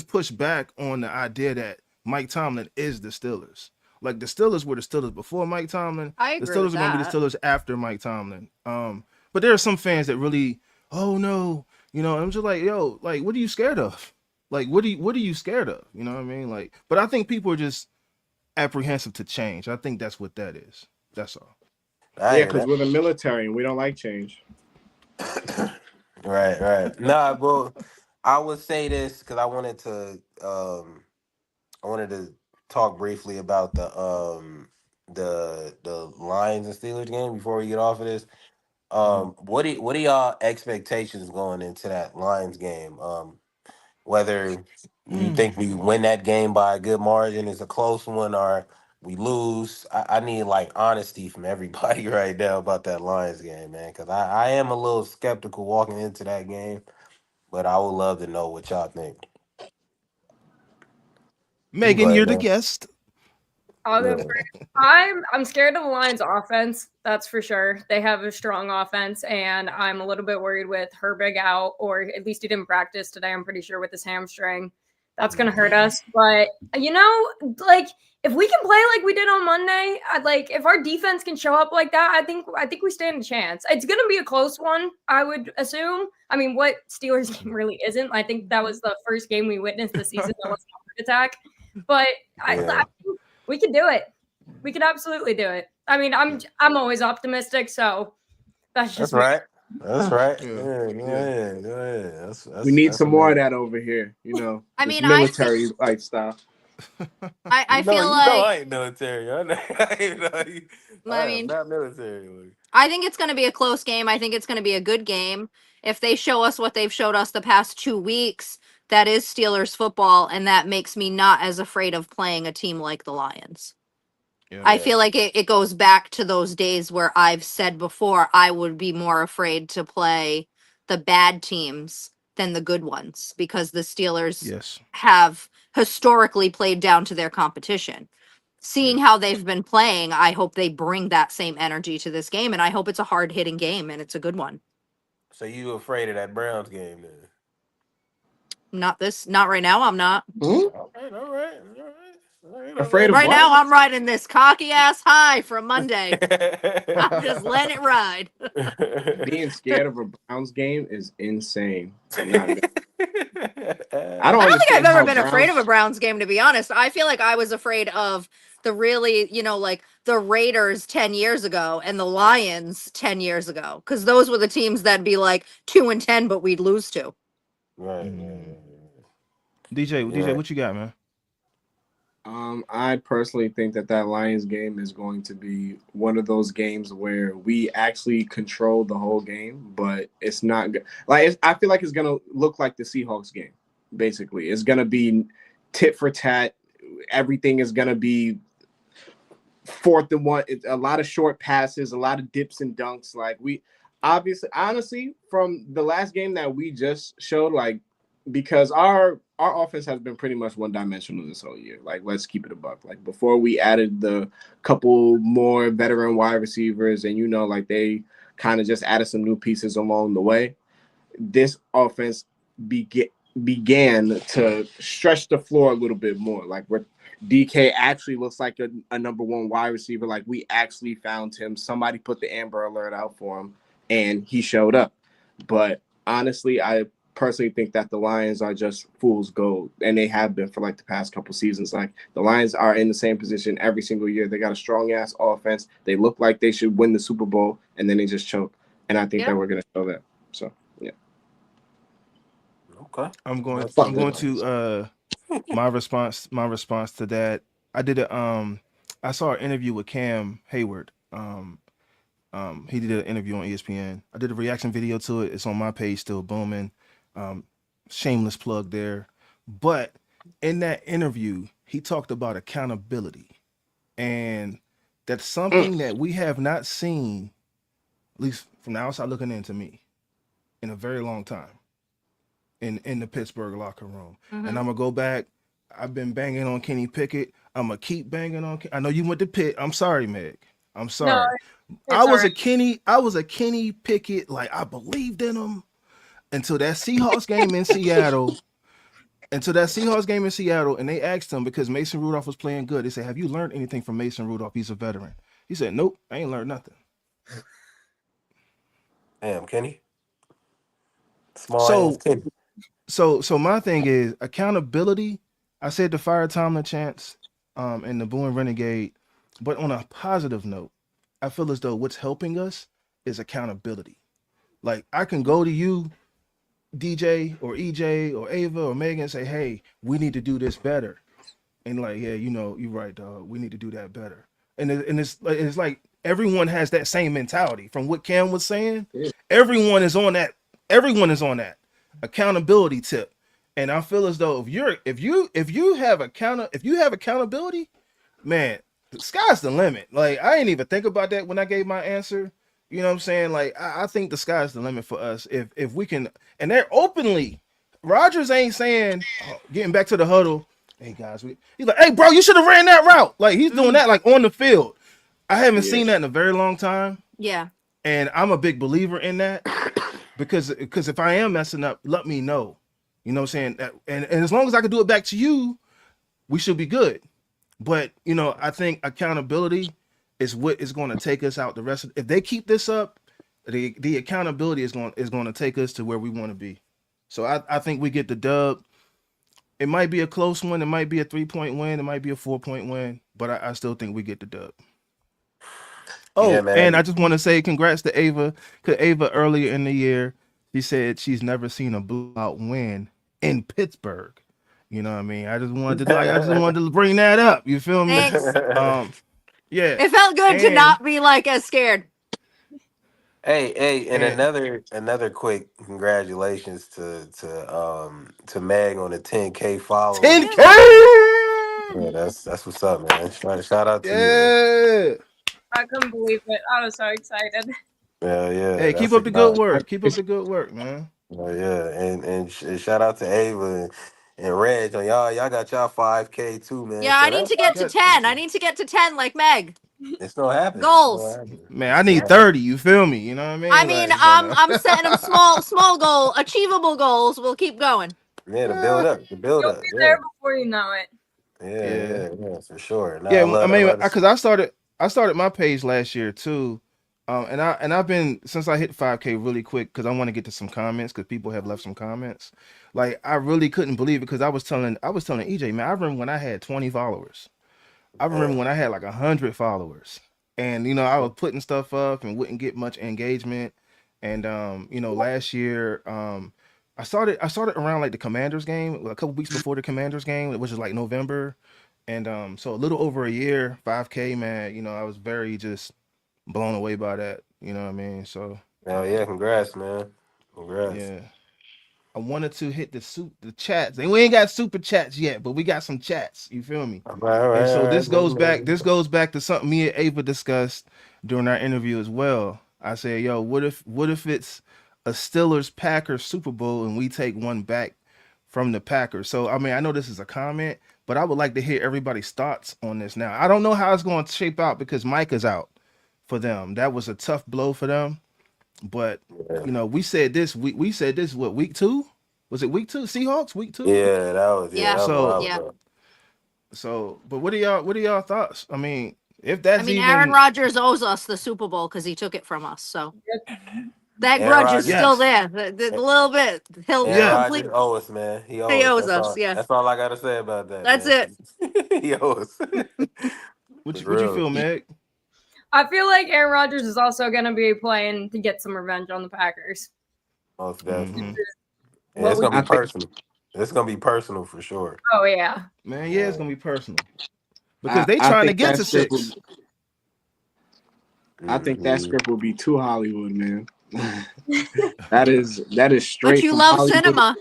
push back on the idea that Mike Tomlin is the Steelers. Like, the Steelers were the Steelers before Mike Tomlin. I agree the Steelers with are going to be the Steelers after Mike Tomlin. But there are some fans that really, oh no, you know, I'm just like, yo, like, what are you scared of? Like, what are you scared of? You know what I mean? Like, but I think people are just apprehensive to change. I think that's what that is. That's all. Yeah, because we're the military and we don't like change. Right. Nah, bro. I would say this because I wanted to talk briefly about the Lions and Steelers game before we get off of this. What are y'all expectations going into that Lions game? Whether you think we win that game by a good margin, is a close one, or we lose. I need like honesty from everybody right now about that Lions game, man, because I am a little skeptical walking into that game, but I would love to know what y'all think. Megan, you're the guest. I'll go first. I'm scared of the Lions' offense. That's for sure. They have a strong offense, and I'm a little bit worried with Herbig out, or at least he didn't practice today. I'm pretty sure with his hamstring. That's gonna hurt us. But like if we can play like we did on Monday, if our defense can show up like that, I think we stand a chance. It's gonna be a close one, I would assume. I mean, what Steelers game really isn't. I think that was the first game we witnessed this season that was a heart attack. But I think we could do it. We could absolutely do it. I mean, I'm always optimistic, so that's just right. That's right. Yeah. Go ahead. We need some more of that over here. I this mean, military lifestyle. I feel you know like I ain't military. I mean, not military. I think it's going to be a close game. I think it's going to be a good game. If they show us what they've showed us the past 2 weeks, that is Steelers football, and that makes me not as afraid of playing a team like the Lions. Yeah. I feel like it goes back to those days where I've said before I would be more afraid to play the bad teams than the good ones because the Steelers have historically played down to their competition. Seeing how they've been playing, I hope they bring that same energy to this game, and I hope it's a hard-hitting game and it's a good one. So you afraid of that Browns game then? Not right now. I'm not. All right. Afraid of Right what? now, I'm riding this cocky ass high from Monday. I'm just letting it ride. Being scared of a Browns game is insane. I don't think I've ever been afraid of a Browns game, to be honest. I feel like I was afraid of the really, like the Raiders 10 years ago and the Lions 10 years ago, because those were the teams that'd be like 2-10, but we'd lose to. Right. DJ, what you got, man? I personally think that Lions game is going to be one of those games where we actually control the whole game, but it's not like I feel like it's gonna look like the Seahawks game. Basically, it's gonna be tit for tat. Everything is gonna be 4th and 1. It's a lot of short passes, a lot of dips and dunks. Like we honestly, from the last game that we just showed, because our offense has been pretty much one-dimensional this whole year. Like, let's keep it a buck. Like, before we added the couple more veteran wide receivers and, they kind of just added some new pieces along the way, this offense began to stretch the floor a little bit more. Like, where DK actually looks like a number one wide receiver. Like, we actually found him. Somebody put the Amber Alert out for him, and he showed up. But honestly, I personally think that the Lions are just fool's gold, and they have been for the past couple seasons. Like, the Lions are in the same position every single year. They got a strong ass offense. They look like they should win the Super Bowl, and then they just choke. And I think that we're gonna show that. So yeah. Okay. I'm going to my response to that. I did I saw an interview with Cam Hayward. He did an interview on ESPN. I did a reaction video to it. It's on my page, still booming. Shameless plug there. But in that interview, he talked about accountability. And that's something that we have not seen, at least from the outside looking into me, in a very long time in the Pittsburgh locker room. And I'm going to go back. I've been banging on Kenny Pickett. I'm going to keep banging on. I know you went to Pitt. I'm sorry, Meg. I'm sorry. No, I was a Kenny Pickett. Like, I believed in him until that Seahawks game in Seattle. And they asked him, because Mason Rudolph was playing good. They said, "Have you learned anything from Mason Rudolph? He's a veteran." He said, "Nope, I ain't learned nothing." Damn, Kenny. Small Kenny. So my thing is accountability. I said to fire Tomlin chance and the Booing Renegade, but on a positive note, I feel as though what's helping us is accountability. Like, I can go to you, DJ or EJ or Ava or Megan, and say, "Hey, we need to do this better." And like, "Yeah, you're right, dog. We need to do that better." And it's like everyone has that same mentality. From what Cam was saying, everyone is on that. Everyone is on that accountability tip. And I feel as though if you have accountability, man, the sky's the limit. Like, I didn't even think about that when I gave my answer. You know what I'm saying? Like, I think the sky's the limit for us if we can. And they're openly, Rodgers ain't saying, getting back to the huddle, hey guys, he's like, hey bro, you should have ran that route. Like he's doing that like on the field. I haven't seen that in a very long time. Yeah. And I'm a big believer in that because if I am messing up, let me know. You know what I'm saying? And as long as I can do it back to you, we should be good. But you know, I think accountability is what is going to take us out the rest of. If they keep this up, the accountability is going to take us to where we want to be. So I think we get the dub. It might be a close one. It might be a 3-point win. It might be a 4-point win. But I still think we get the dub. Oh, Yeah, man. and I just want to say congrats to Ava. Because Ava earlier in the year, she said she's never seen a blowout win in Pittsburgh. You know what I mean? I just wanted to bring that up. You feel me? Thanks. Yeah. It felt good to not be like as scared. Hey, and another quick congratulations to Meg on the 10K followers. 10K. Yeah, that's what's up, man. Shout out to you. Yeah. I couldn't believe it. I was so excited. Yeah. Hey, keep up the good work. Keep up the good work, man. Yeah, and shout out to Ava and Reg on y'all got y'all 5K too, man. Yeah, I need to get to 10. I need to get to 10 like Meg. It's gonna happen. Goals. Man, I need 30. You feel me? You know what I mean? I mean, I'm setting them small goal, achievable goals. We'll keep going. Yeah, the build up. You'll be there before you know it. Yeah, for sure. No, yeah, I mean, because I started my page last year too, and I've been since I hit 5K really quick because I want to get to some comments because people have left some comments. Like I really couldn't believe it because I was telling EJ, man, I remember when I had 20 followers. I remember when I had like 100 followers, and you know I was putting stuff up and wouldn't get much engagement. And you know, last year I started around like the Commanders game, a couple weeks before the Commanders game, which is like November. And so a little over a year, 5K, man, you know, I was very just blown away by that. You know what I mean? So yeah, congrats, man. Congrats. Yeah. I wanted to hit the chats. And we ain't got super chats yet, but we got some chats. You feel me? All right, and so this goes back to something me and Ava discussed during our interview as well. I said, yo, what if it's a Steelers Packers Super Bowl and we take one back from the Packers? So I mean, I know this is a comment, but I would like to hear everybody's thoughts on this now. I don't know how it's going to shape out because Micah's out for them. That was a tough blow for them. But you know, we said this what, week 2? Was it week 2? Seahawks week 2? Yeah, that was So, but what are y'all thoughts? I mean, if that's Aaron Rodgers owes us the Super Bowl because he took it from us. So that grudge is still there. A little bit. He'll complete. Rodgers owes us, man. He owes us. Yeah, that's all I gotta say about that. That's it. He owes us. What you feel, Meg? I feel like Aaron Rodgers is also going to be playing to get some revenge on the Packers. Most definitely. Mm-hmm. Yeah, it's gonna be personal. It's gonna be personal for sure. Oh yeah, man. Yeah, it's gonna be personal because they trying to get to 6. I think that script will be too Hollywood, man. that is straight. But you love Hollywood. Cinema.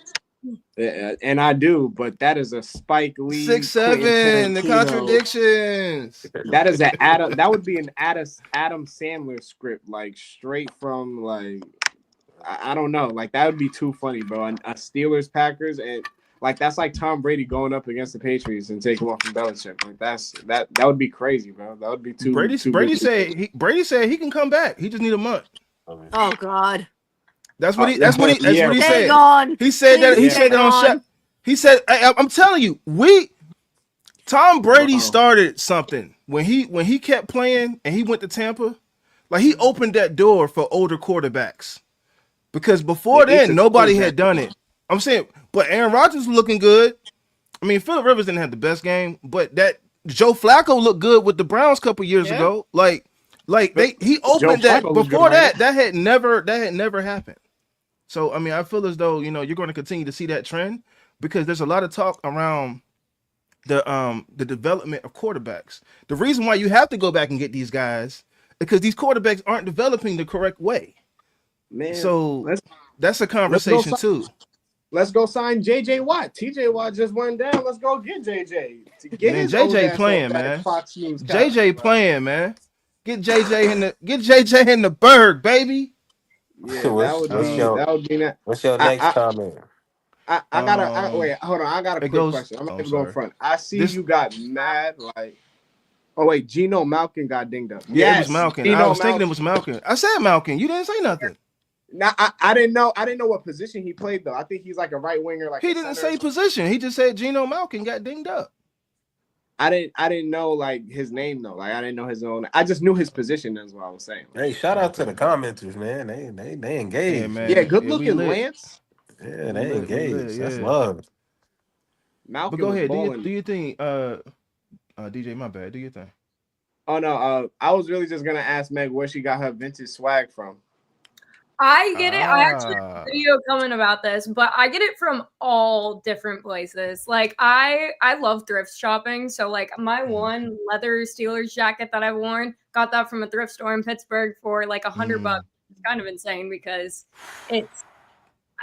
And I do, but that is a Spike Lee 6-7. The contradictions. That is that would be an Adam Sandler script, like straight from like I don't know, like that would be too funny, bro. A Steelers Packers and like that's like Tom Brady going up against the Patriots and taking off from Belichick. Like that would be crazy, bro. That would be too. Brady said he can come back. He just need a month. Oh God. That's what he said. Gone. He said that. He said that on shot. He said, "I'm telling you, Tom Brady started something when he kept playing and he went to Tampa. Like he opened that door for older quarterbacks because before then nobody had done it. I'm saying, but Aaron Rodgers was looking good. I mean, Phillip Rivers didn't have the best game, but that Joe Flacco looked good with the Browns a couple years ago. He opened that. Before that had never happened. So, I mean, I feel as though, you know, you're going to continue to see that trend because there's a lot of talk around the development of quarterbacks. The reason why you have to go back and get these guys is because these quarterbacks aren't developing the correct way. Man, so that's a conversation too. Let's go sign JJ Watt. TJ Watt just went down. Let's go get JJ. JJ playing, man. JJ playing, man. Get JJ in the Berg, baby. Yeah, that would be that. What's your next comment? I gotta wait. Hold on. I got a It quick goes. question. I'm not Oh, even going sorry. front. I see This- you got mad like. Oh wait, Geno Malkin got dinged up. Yeah, it was Yes, Malkin. I Geno was thinking it Malkin. was Malkin. I said Malkin. You didn't say nothing. Now I didn't know. I didn't know what position he played though. I think he's like a right winger, like He a didn't center. say position. He just said Geno Malkin got dinged up. I didn't know like his name though. Like I didn't know his own. I just knew his position. That's what I was saying. Hey, shout out to the commenters, man. They engaged. Yeah, man. Yeah, good Yeah, we looking lit. Lance. Yeah, We they lit. We lit. engaged. That's Yeah. love. Malcolm But go was ahead. balling. Do you think? DJ, my bad. Do you think? Oh no, I was really just gonna ask Meg where she got her vintage swag from. I get it. I actually have Ah. a video coming about this, but I get it from all different places. Like I love thrift shopping. So like my one leather Steelers jacket that I've worn, got that from a thrift store in Pittsburgh for like $100. It's kind of insane because I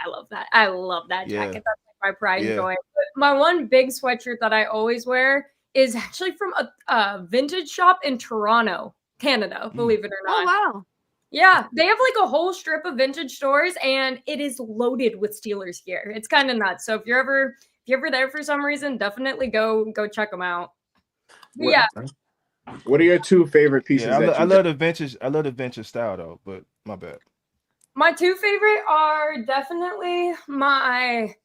love that. I love that Yeah. jacket. That's like my pride and Yeah. joy. But my one big sweatshirt that I always wear is actually from a vintage shop in Toronto, Canada, believe it or not. Oh wow. Yeah, they have like a whole strip of vintage stores, and it is loaded with Steelers gear. It's kind of nuts. So if you're ever there for some reason, definitely go check them out. But yeah, What are your two favorite pieces? Yeah, that I you love the vintage. I love the vintage style though. But my bad. my two favorite are definitely my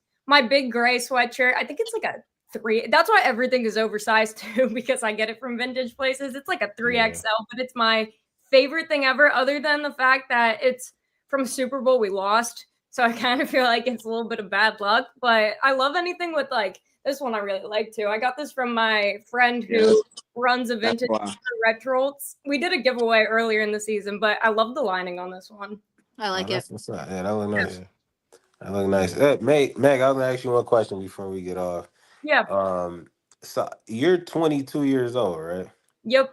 big gray sweatshirt. I think it's like a 3. That's why everything is oversized too, because I get it from vintage places. It's like a 3XL, but it's my favorite thing ever, other than the fact that it's from Super Bowl we lost. So I kind of feel like it's a little bit of bad luck. But I love anything with like this one I really like too. I got this from my friend who runs a vintage retro. We did a giveaway earlier in the season, but I love the lining on this one. I like it. What's up? Yeah, that look nice. Yeah. That look nice. Meg, I was gonna ask you one question before we get off. Yeah. So you're 22 years old, right? Yep.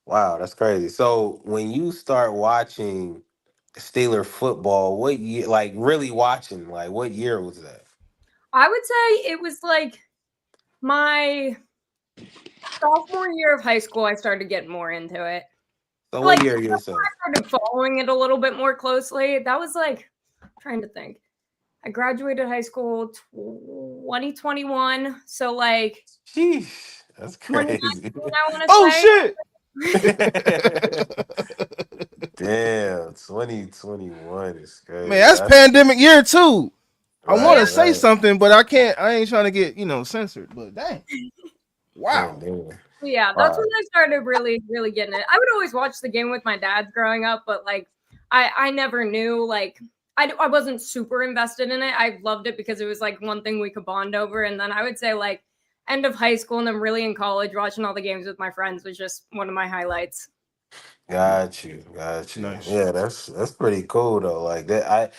Wow, that's crazy. So when you start watching Steeler football, what year? Like really watching? Like what year was that? I would say it was like my sophomore year of high school. I started getting more into it. So Like, what year you say? I started following it a little bit more closely. That was like, I'm trying to think. I graduated high school 2021. So like, Sheesh, that's 2019, crazy. I want to Oh say. shit! Damn, 2021 is crazy. Man, that's pandemic year too. I want to say right. something, but I can't. I ain't trying to get censored. But dang, wow. Damn. Yeah, that's when I started really, really getting it. I would always watch the game with my dad growing up, but like I never knew like I wasn't super invested in it. I loved it because it was like one thing we could bond over. And then I would say like end of high school and then really in college, watching all the games with my friends was just one of my highlights. Got you. Nice. Yeah, that's pretty cool though. Like that,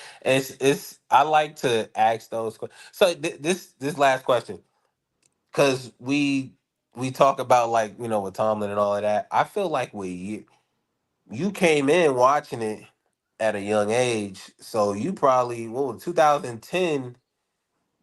I like to ask those questions. So this last question, because we talk about like with Tomlin and all of that. I feel like you came in watching it at a young age, so you probably 2010.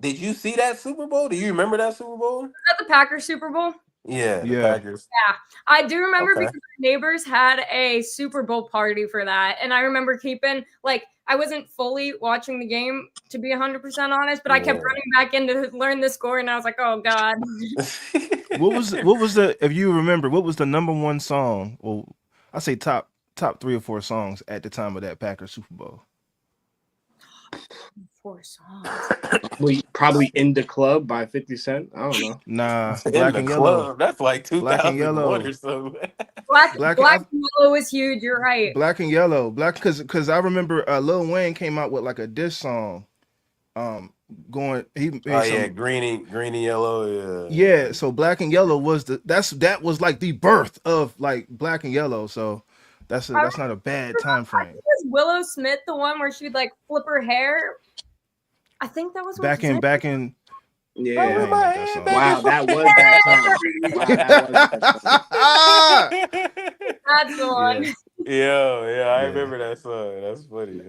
Did you see that Super Bowl? Do you remember that Super Bowl? Was that the Packers Super Bowl? Yeah, the Yeah. Packers. Yeah, I do remember Okay. because our neighbors had a Super Bowl party for that. And I remember keeping, like, I wasn't fully watching the game, to be 100% honest, but I kept Yeah. running back in to learn the score. And I was like, oh, God. What was the if you remember, what was the number one song? Well, I say top 3 or 4 songs at the time of that Packers Super Bowl. 4 songs. Probably In the Club by 50 Cent. I don't know. Nah, In Black the and Yellow. club. That's like Black and 2001 Yellow. or something. Black and Yellow was huge. You're right. Black and Yellow. Because I remember Lil Wayne came out with like a diss song. Going Green and Yellow. Yeah, so Black and Yellow was that was like the birth of like Black and Yellow. So that's not a bad time frame. Was Willow Smith the one where she'd like flip her hair? I think that was what back in. Yeah. Wow, that was that song. That's the one. Yeah, I remember that song. That's funny.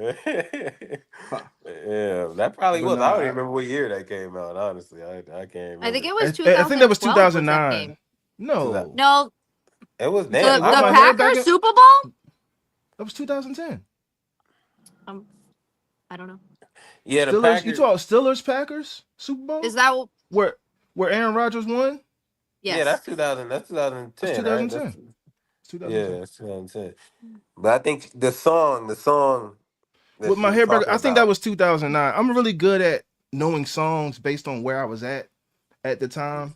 Yeah, that probably was. I don't even remember what year that came out. Honestly, I can't remember. I think it was 2000. I think that was 2009. 2009. No, No, it was the damn. Packers Super Bowl. That was 2010. I don't know. Yeah, the Steelers. You Packers. talk Steelers Packers Super Bowl? Is that where Aaron Rodgers won? Yeah, yes? that's 2000. That's That's 2010, right? 2010. It's Yeah, 2010. that's 2010. But I think the song that With she my was hair back, talking I think that about. was 2009. I'm really good at knowing songs based on where I was at the time.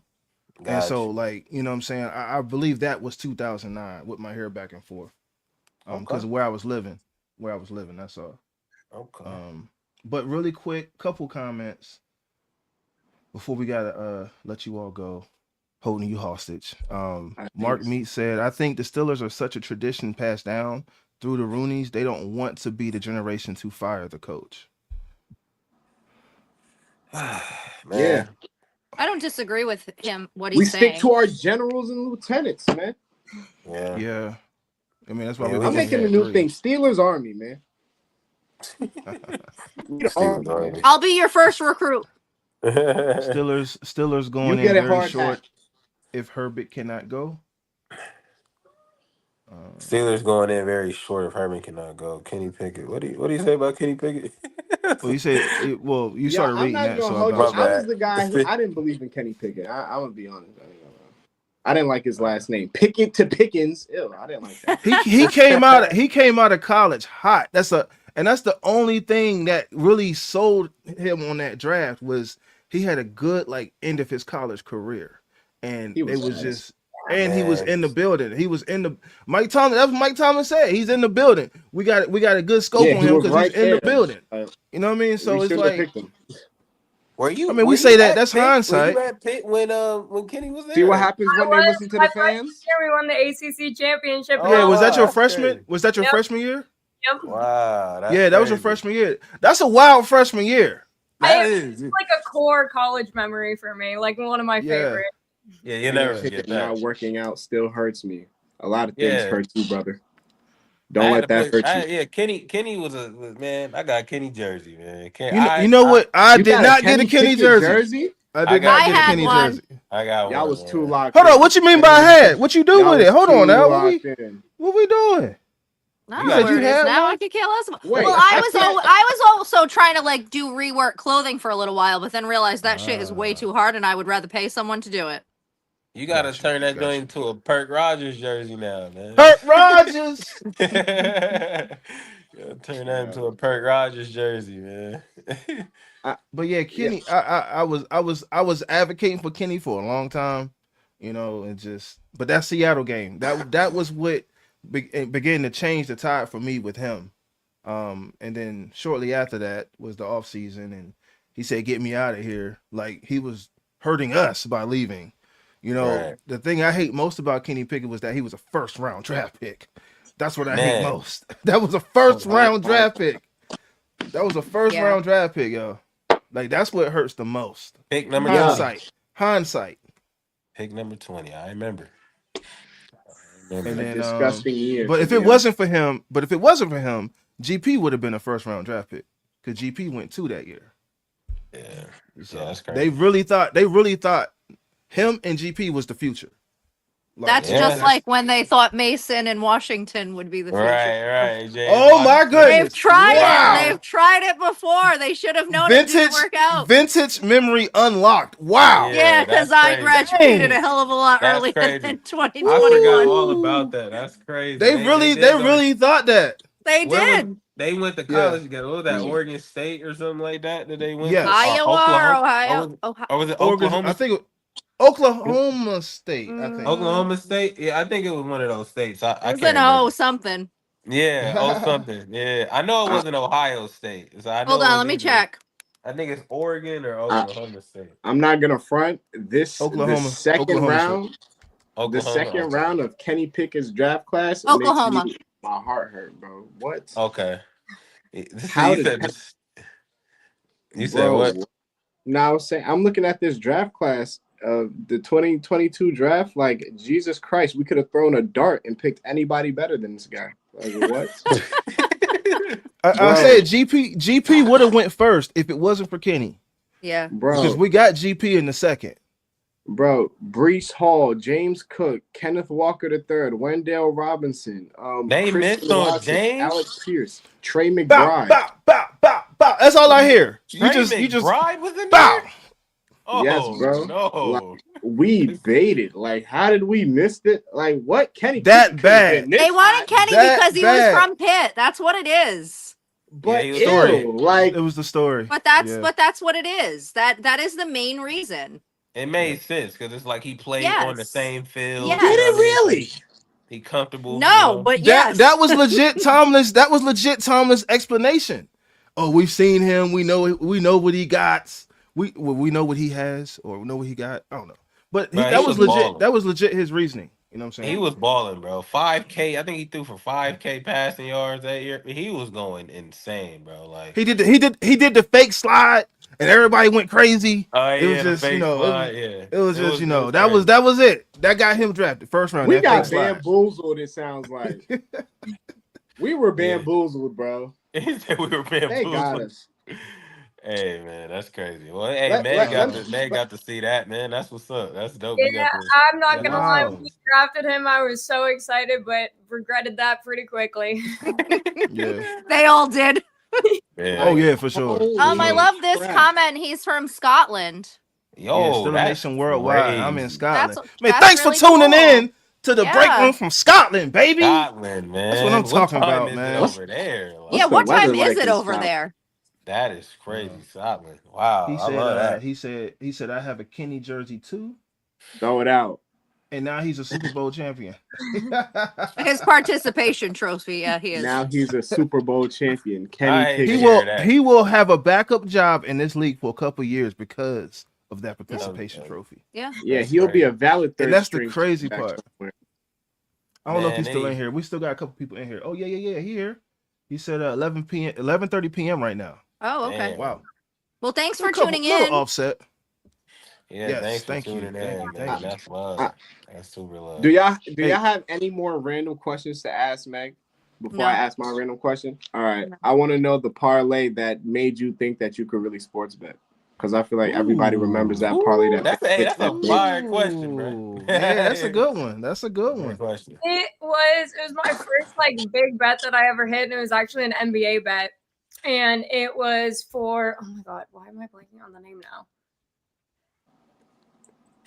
And so, Gotcha. like, you know what I'm saying? I believe that was 2009 with my hair back and forth. Okay. Because of where I was living. That's all. Okay. But really quick, couple comments before we gotta let you all go. Holding you hostage. Mark Meat said, I think the Steelers are such a tradition passed down through the Rooneys. They don't want to be the generation to fire the coach. Man. Yeah. I don't disagree with him. What We he's stick saying. to our generals and lieutenants, man. Yeah. Yeah. I mean, that's why Yeah, we I'm only making a had new 3. thing. Steelers Army, man. Steelers Army. I'll be your first recruit. Steelers You going in get a very hard short hat. if Herbert cannot go. Steelers going in very short if Herman cannot go. Kenny Pickett. What do you say about Kenny Pickett? Well, you say you Yeah, started I'm reading not that, gonna so hold I you. My about I was bad. the guy who I didn't believe in Kenny Pickett. I'm gonna be honest. I didn't like his last name. Pickett to Pickens. Ew, I didn't like that. he came out of college hot. That's the only thing that really sold him on that draft was he had a good like end of his college career, and He it was was ass. just. And he was Man. in the building. He was in the Mike Tomlin. That's what Mike Tomlin said. He's in the building. We got a good scope Yeah, on he him was because right he's in the there. building. You know what I mean? So We it's shouldn't have like, picked him. Were you? I mean, were we say you that at that's Pitt? Were hindsight. you at Pitt when Kenny was there? See what happens when they listen to the I was fans? here. We won the ACC championship. Oh, Yeah, was that your that's freshman? crazy. Was that your Yep. freshman year? Yep. Wow, that's Yeah, that was your crazy. freshman year. That's a wild freshman year. That It's is. like a core college memory for me. Like one of my Yeah. favorites. Yeah, you never Kenny forget Pickett not that. working out still hurts me. A lot of things Yeah. hurt you, brother. I Don't had let to that put. hurt you. Yeah, Kenny was man. I got Kenny jersey, man. You know what? I You did got not get a Kenny Pickett jersey. I did not I get a had Kenny one. jersey. I got Y'all one. was too man. locked Hold in. on, what you mean by had? What you do Y'all with it? was Hold on too now. locked in. What we doing? I You don't know said where you it is had now. one? I could care less. Wait, Well, I was also trying to like do rework clothing for a little while, but then realized that shit is way too hard, and I would rather pay someone to do it. You gotta Gotcha, turn that gotcha. joint into a Perk Rogers jersey now, man. Hurt Rogers. You gotta turn that into a Perk Rogers jersey, man. But yeah, Kenny, I was advocating for Kenny for a long time, you know, and but that Seattle game, that was what began to change the tide for me with him. And then shortly after that was the off season, and he said, "Get me out of here!" Like he was hurting us by leaving. You know, Right. The thing I hate most about Kenny Pickett was that he was a first round draft pick. That's what I hate Man. most. That was a first round draft pick. That was a first Yeah. round draft pick, yo. Like that's what hurts the most. Pick number Yeah. 20. Hindsight. Pick number 20. I remember. And A then, disgusting year. but to if be it honest. wasn't for him, GP would have been a first round draft pick because GP went 2 that year. Yeah. So Yeah, that's crazy. they really thought him and GP was the future. Like, That's Yeah. just like when they thought Mason and Washington would be the future. Right. James Oh my Washington. goodness. They've tried Wow. it. They've tried it before. They should have known it didn't work out. Vintage memory unlocked. Wow. Yeah, because that's I crazy. graduated a hell of a lot That's earlier crazy. than I forgot 2021. all about that. That's crazy. They really thought that. They Where was- did. They went to Yeah. college together. What was that? Yeah. Oregon State or something like that? That they went Yes. to? Iowa or Ohio. Or was it Oregon, Oklahoma? I think it, Oklahoma State. I think. Oklahoma State. Yeah, I think it was one of those states. I It was can't an remember. O something. Yeah, something. Yeah, I know it wasn't Ohio State. So I know Hold it on, was let me either- check. I think it's Oregon or Oklahoma State. I'm not gonna front this. Oklahoma. The second Oklahoma round. Oklahoma. The second okay. round of Kenny Pickett's draft class. Oklahoma. Makes my heart hurt, bro. What? Okay. How you did said that- this. You said Bro, what? Now I was saying I'm looking at this draft class, the 2022 draft. Like Jesus Christ, we could have thrown a dart and picked anybody better than this guy. Like what? I said GP would have went first if it wasn't for Kenny. Yeah. Because Bro, we got GP in the second. Brees Hall, James Cook, Kenneth Walker III, Wendell Robinson, They Christian missed on Watson, James? Alex Pierce, Trey Bow, McBride. bow, bow, bow, bow. bow. That's all I hear. Trey You just McBride was in bow. there. Yes, Oh bro. no! We baited. Like, how did we miss it? Like, what? Kenny That Pickett could have bad. been this They wanted hot, Kenny That because he was bad. from Pitt. That's what it is. Yeah, but he was Story. ew, like, It was the story. But that's Yeah. what it is. That is the main reason. It Yeah. made sense because it's like he played on the Yes. same field. did You know Yes. what it I mean? So really? he comfortable. You No, know. but That yes. was legit Tomlin's. That was legit Tomlin's explanation. Oh, we've seen him. We know what he got. We know what he has, or we know what he got. I don't know, but Bro, he that was was legit. balling. That was legit his reasoning. You know what I'm He saying? was balling, bro. 5K. I think he threw for 5K passing yards that year. He was going insane, bro. Like, He did the fake slide, and everybody went crazy. oh It was yeah, the just fake slide. Yeah, it was just it was that crazy. was it. That got him drafted first round. We That fake got slide. bamboozled. It sounds like we were Yeah. bamboozled, bro. He said we were They got bamboozled. us. Hey man, that's crazy. Well, hey, Let, Meg let, got let, Wow. to Meg got to see that, man. That's what's up. That's dope. You Yeah, got to. I'm not You got gonna to lie. Wow. When we drafted him, I was so excited, but regretted that pretty quickly. Yeah. They all did. Yeah. Oh yeah, for sure. For Holy I sure. love this crap. comment. He's from Scotland. Yeah, Yo, still a that's nation worldwide. I'm in crazy. Scotland. That's Man, that's thanks really for tuning cool. in to the break Yeah. room from Scotland, baby. Scotland, That's what I'm man. What talking time about, is it man. over there? Like, Yeah, What's the what weather time is like it in over Scotland? there? that is crazy, Uh, Scotland. Wow, I love that. he said I have a Kenny jersey too, Throw it out. and now he's a Super Bowl champion. His participation trophy. Yeah, he is. Now he's a Super Bowl champion. Kenny I ain't Pickett. hear that. He will have a backup job in this league for a couple years because of that participation Okay. trophy. Yeah. Yeah, That's he'll be crazy. a valid third And that's the string crazy quarterback part. somewhere. I don't know if Man, he's still they- in here. We still got a couple people in here. Oh yeah, here. He said 11 p.m. 11:30 p.m. right now. Oh, okay. Damn. Wow. Well, thanks for Little tuning little in. offset. Yeah, Yes, thanks for thank you, tuning thank in, you, man. thank you. That's love. I- That's super love. Do y'all Hey. have any more random questions to ask Meg before No. I ask my random question? All right, No. I want to know the parlay that made you think that you could really sports bet, because I feel like everybody remembers that parlay. Ooh, That that's a big. fire question, bro. Ooh, man, that's a good one. That's a good Good one. question. It was my first like big bet that I ever hit, and it was actually an NBA bet. And it was for, oh my god, why am I blanking on the name now?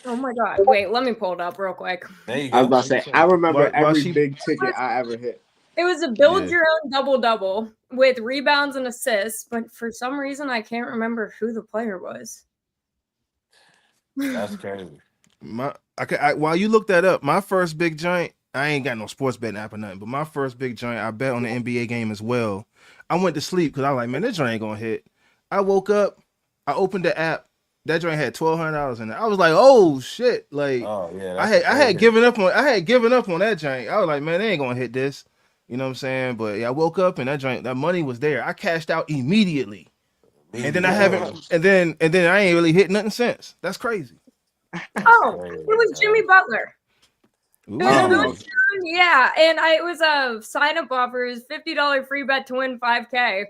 Oh my god. Wait, let me pull it up real quick. There you I was go. about to say I remember While every she- big ticket I ever hit. It was a build Yeah. your own double with rebounds and assists, but for some reason I can't remember who the player was. That's crazy. While you look that up, my first big joint, I ain't got no sports betting app or nothing, but my first big joint, I bet on the NBA game as well. I went to sleep because I was like, man, this joint ain't gonna hit. I woke up, I opened the app, that joint had $1,200 in it. I was like, oh shit! Like Oh yeah, I had given up on that joint. I was like, man, they ain't gonna hit this. You know what I'm saying? But yeah, I woke up and that money was there. I cashed out immediately. And then I haven't and then I ain't really hit nothing since. That's crazy. Oh, it was Jimmy Butler. Ooh. It was Oh. really fun, yeah, and it was a sign-up offer. It was $50 free bet to win 5K.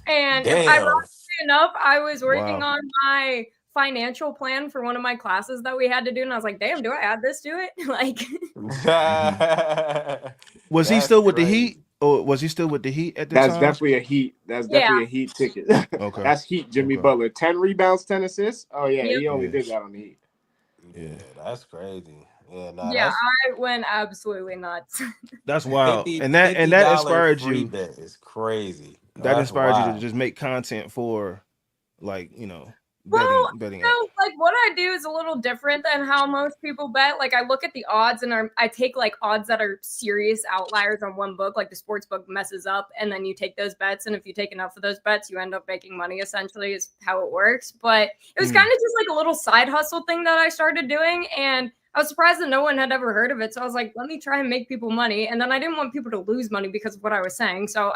And Damn. ironically enough, I was working Wow. on my financial plan for one of my classes that we had to do, and I was like, "Damn, do I add this to it?" Like, Was he That's still with the crazy. Heat? Or was he still with the Heat at the That's time? definitely a heat. That's Yeah. definitely a heat ticket. Okay. That's heat. Jimmy Okay. Butler, 10 rebounds, 10 assists. Oh yeah, Yep. he only Yeah. did that on the Heat. Yeah, that's crazy. Yeah, nah, yeah, that's I went absolutely nuts. That's wild. 50 And that $50 inspired free you. bet is crazy. That That's inspired you to wild. just make content for like, you know, Well, betting So, like, what I do is a little different than how most people bet. Like, I look at the odds and I take like odds that are serious outliers on one book, like the sports book messes up, and then you take those bets. And if you take enough of those bets, you end up making money, essentially, is how it works. But it was Mm. kind of just like a little side hustle thing that I started doing. And I was surprised that no one had ever heard of it. So I was like, let me try and make people money. And then I didn't want people to lose money because of what I was saying. So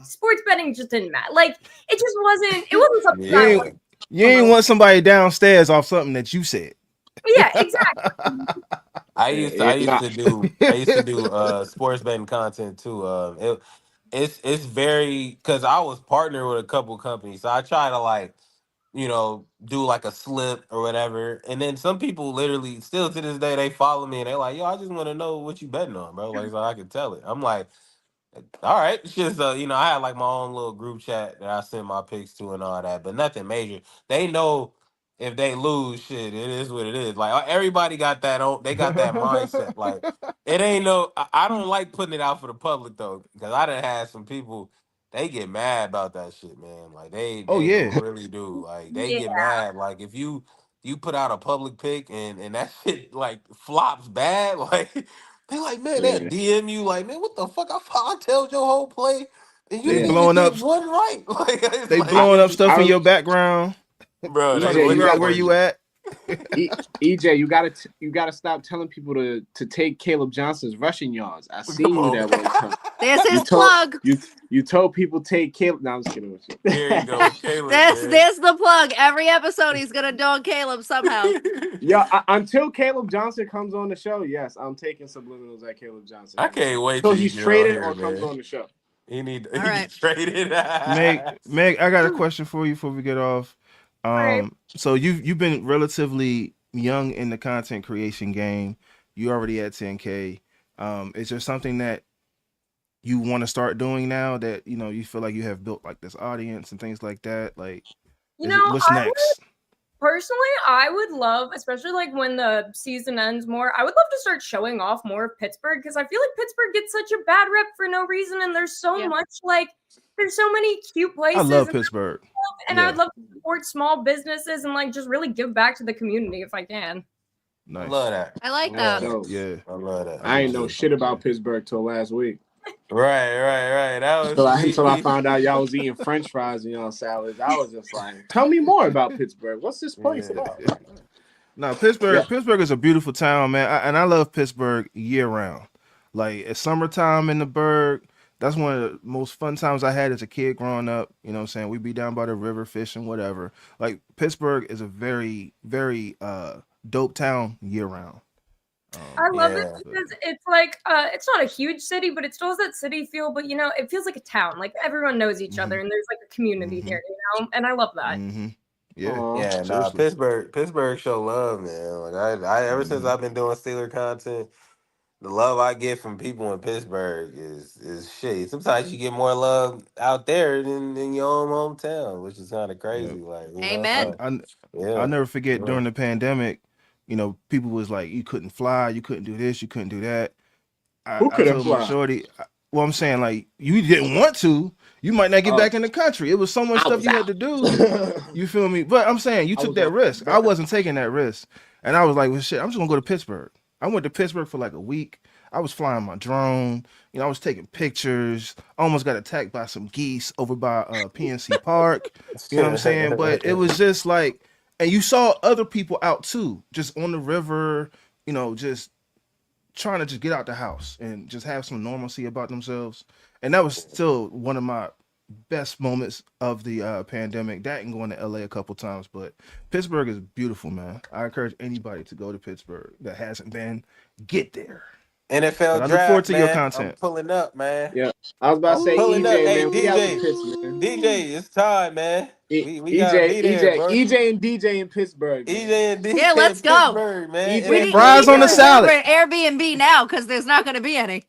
sports betting just didn't matter. Like, it just wasn't something Yeah. I You wanted. You ain't want somebody downstairs off something that you said. Yeah, exactly. I used to do sports betting content too. It's very because I was partnered with a couple companies, so I try to like do like a slip or whatever, and then some people literally still to this day they follow me and they're like, yo, I just want to know what you betting on, bro, like so I can tell it. I'm like, All right, it's just I had like my own little group chat that I send my picks to and all that, but nothing major. They know if they lose, shit, it is what it is. Like everybody got that on, they got that mindset. Like it ain't no. I don't like putting it out for the public though, because I done had some people. They get mad about that shit, man. Like Oh they yeah. really do. Like they Yeah. get mad. Like if you put out a public pick and that shit like flops bad, like. They like, man, they'll Yeah, DM you like, man, what the fuck? I tell your whole play, and you They didn't yeah. even blowing up get one right. Like, it's they like, I, blowing up stuff in I, your background, bro, trying they to EJ, you figure out got where you literally, at. EJ, you gotta stop telling people to take Caleb Johnson's rushing yards. I come seen you on. that one time. There's You his told plug. you told people take Caleb. No, I'm just kidding with There you go, you. Caleb, There's man. there's the plug. Every episode he's gonna dog Caleb somehow. Yeah, until Caleb Johnson comes on the show, yes, I'm taking subliminals at Caleb Johnson. I can't wait So till you he's get on traded here, or comes man. on the show. All He right. get traded. Meg, I got a question for you before we get off. Right. So you've been relatively young in the content creation game. You already at 10K. Is there something that you want to start doing now that you feel like you have built like this audience and things like that? Like, what's next? Personally, I would love, especially like when the season ends more, I would love to start showing off more of Pittsburgh because I feel like Pittsburgh gets such a bad rep for no reason. And there's so Yeah. much there's so many cute I places. love Pittsburgh. And I would love to support small businesses and like just really give back to the community if I can. I Nice. love that. I like love that. No, Yeah. I love that. I ain't know shit about Pittsburgh till last week. Right. That was Until I found out y'all was eating French fries and y'all salads. I was just like, tell me more about Pittsburgh. What's this place about? No, Pittsburgh. Yeah. Pittsburgh is a beautiful town, man, and I love Pittsburgh year round. Like it's summertime in the Burgh. That's one of the most fun times I had as a kid growing up. You know what I'm saying? We'd be down by the river fishing, whatever. Like Pittsburgh is a very, very dope town year round. I love it Yeah. because it's like it's not a huge city, but it still has that city feel. But it feels like a town. Like everyone knows each other, and there's like a community here. And I love that. Yeah. Aw. Yeah, nah, seriously. Pittsburgh show love, man. Like I ever since I've been doing Steeler content, the love I get from people in Pittsburgh is shit. Sometimes you get more love out there than your own hometown, which is kind of Yeah. crazy. Like, Amen. I'll never forget Yeah. during the pandemic, people was like, you couldn't fly, you couldn't do this, you couldn't do that. Who I couldn't told my fly? shorty, well, I'm saying like you didn't want to, you might not get back in the country. It was so much I stuff was you out. had to do. You feel me? But I'm saying you I took was that out. risk. I wasn't taking that risk, and I was like, well, shit, I'm just gonna go to Pittsburgh. I went to Pittsburgh for like a week. I was flying my drone. I was taking pictures. Almost got attacked by some geese over by PNC Park. You know what I'm saying? But it was just like, and you saw other people out too, just on the river. Just trying to just get out the house and just have some normalcy about themselves. And that was still one of my best moments of the pandemic. That and going to LA a couple times, but Pittsburgh is beautiful, man. I encourage anybody to go to Pittsburgh that hasn't been. Get there. NFL But I draft, look forward to man. your content. I'm pulling up, man. Yeah, I was about to say Pulling up. EJ, Hey, man. We out the DJ. Pitts, man. DJ, it's time, man. We gotta EJ, be there, bro. and DJ in Pittsburgh. Man. EJ and DJ Yeah, let's in go. Pittsburgh, man. EJ We and need, Fries we on need the to salad. reserve an Airbnb now because there's not going to be any.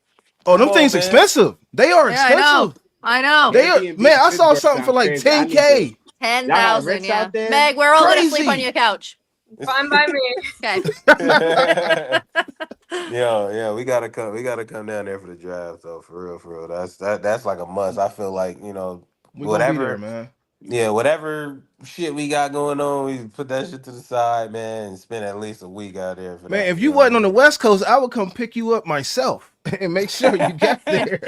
Oh, them Come things on, man. expensive. They are Yeah, I know. expensive. I know. They are, Airbnb man, I in saw Pittsburgh something for like sounds crazy. 10K. 10,000, rich yeah. out there? Meg, we're all going to sleep on Crazy. your couch. Fine by me. Okay. Yeah, we gotta come. We gotta come down there for the draft, though. For real. That's like a must. I feel like We gonna be there, whatever. man. Yeah, whatever shit we got going on, we put that shit to the side, man, and spend at least a week out there for Man, that. if you wasn't on the West Coast, I would come pick you up myself and make sure you got there.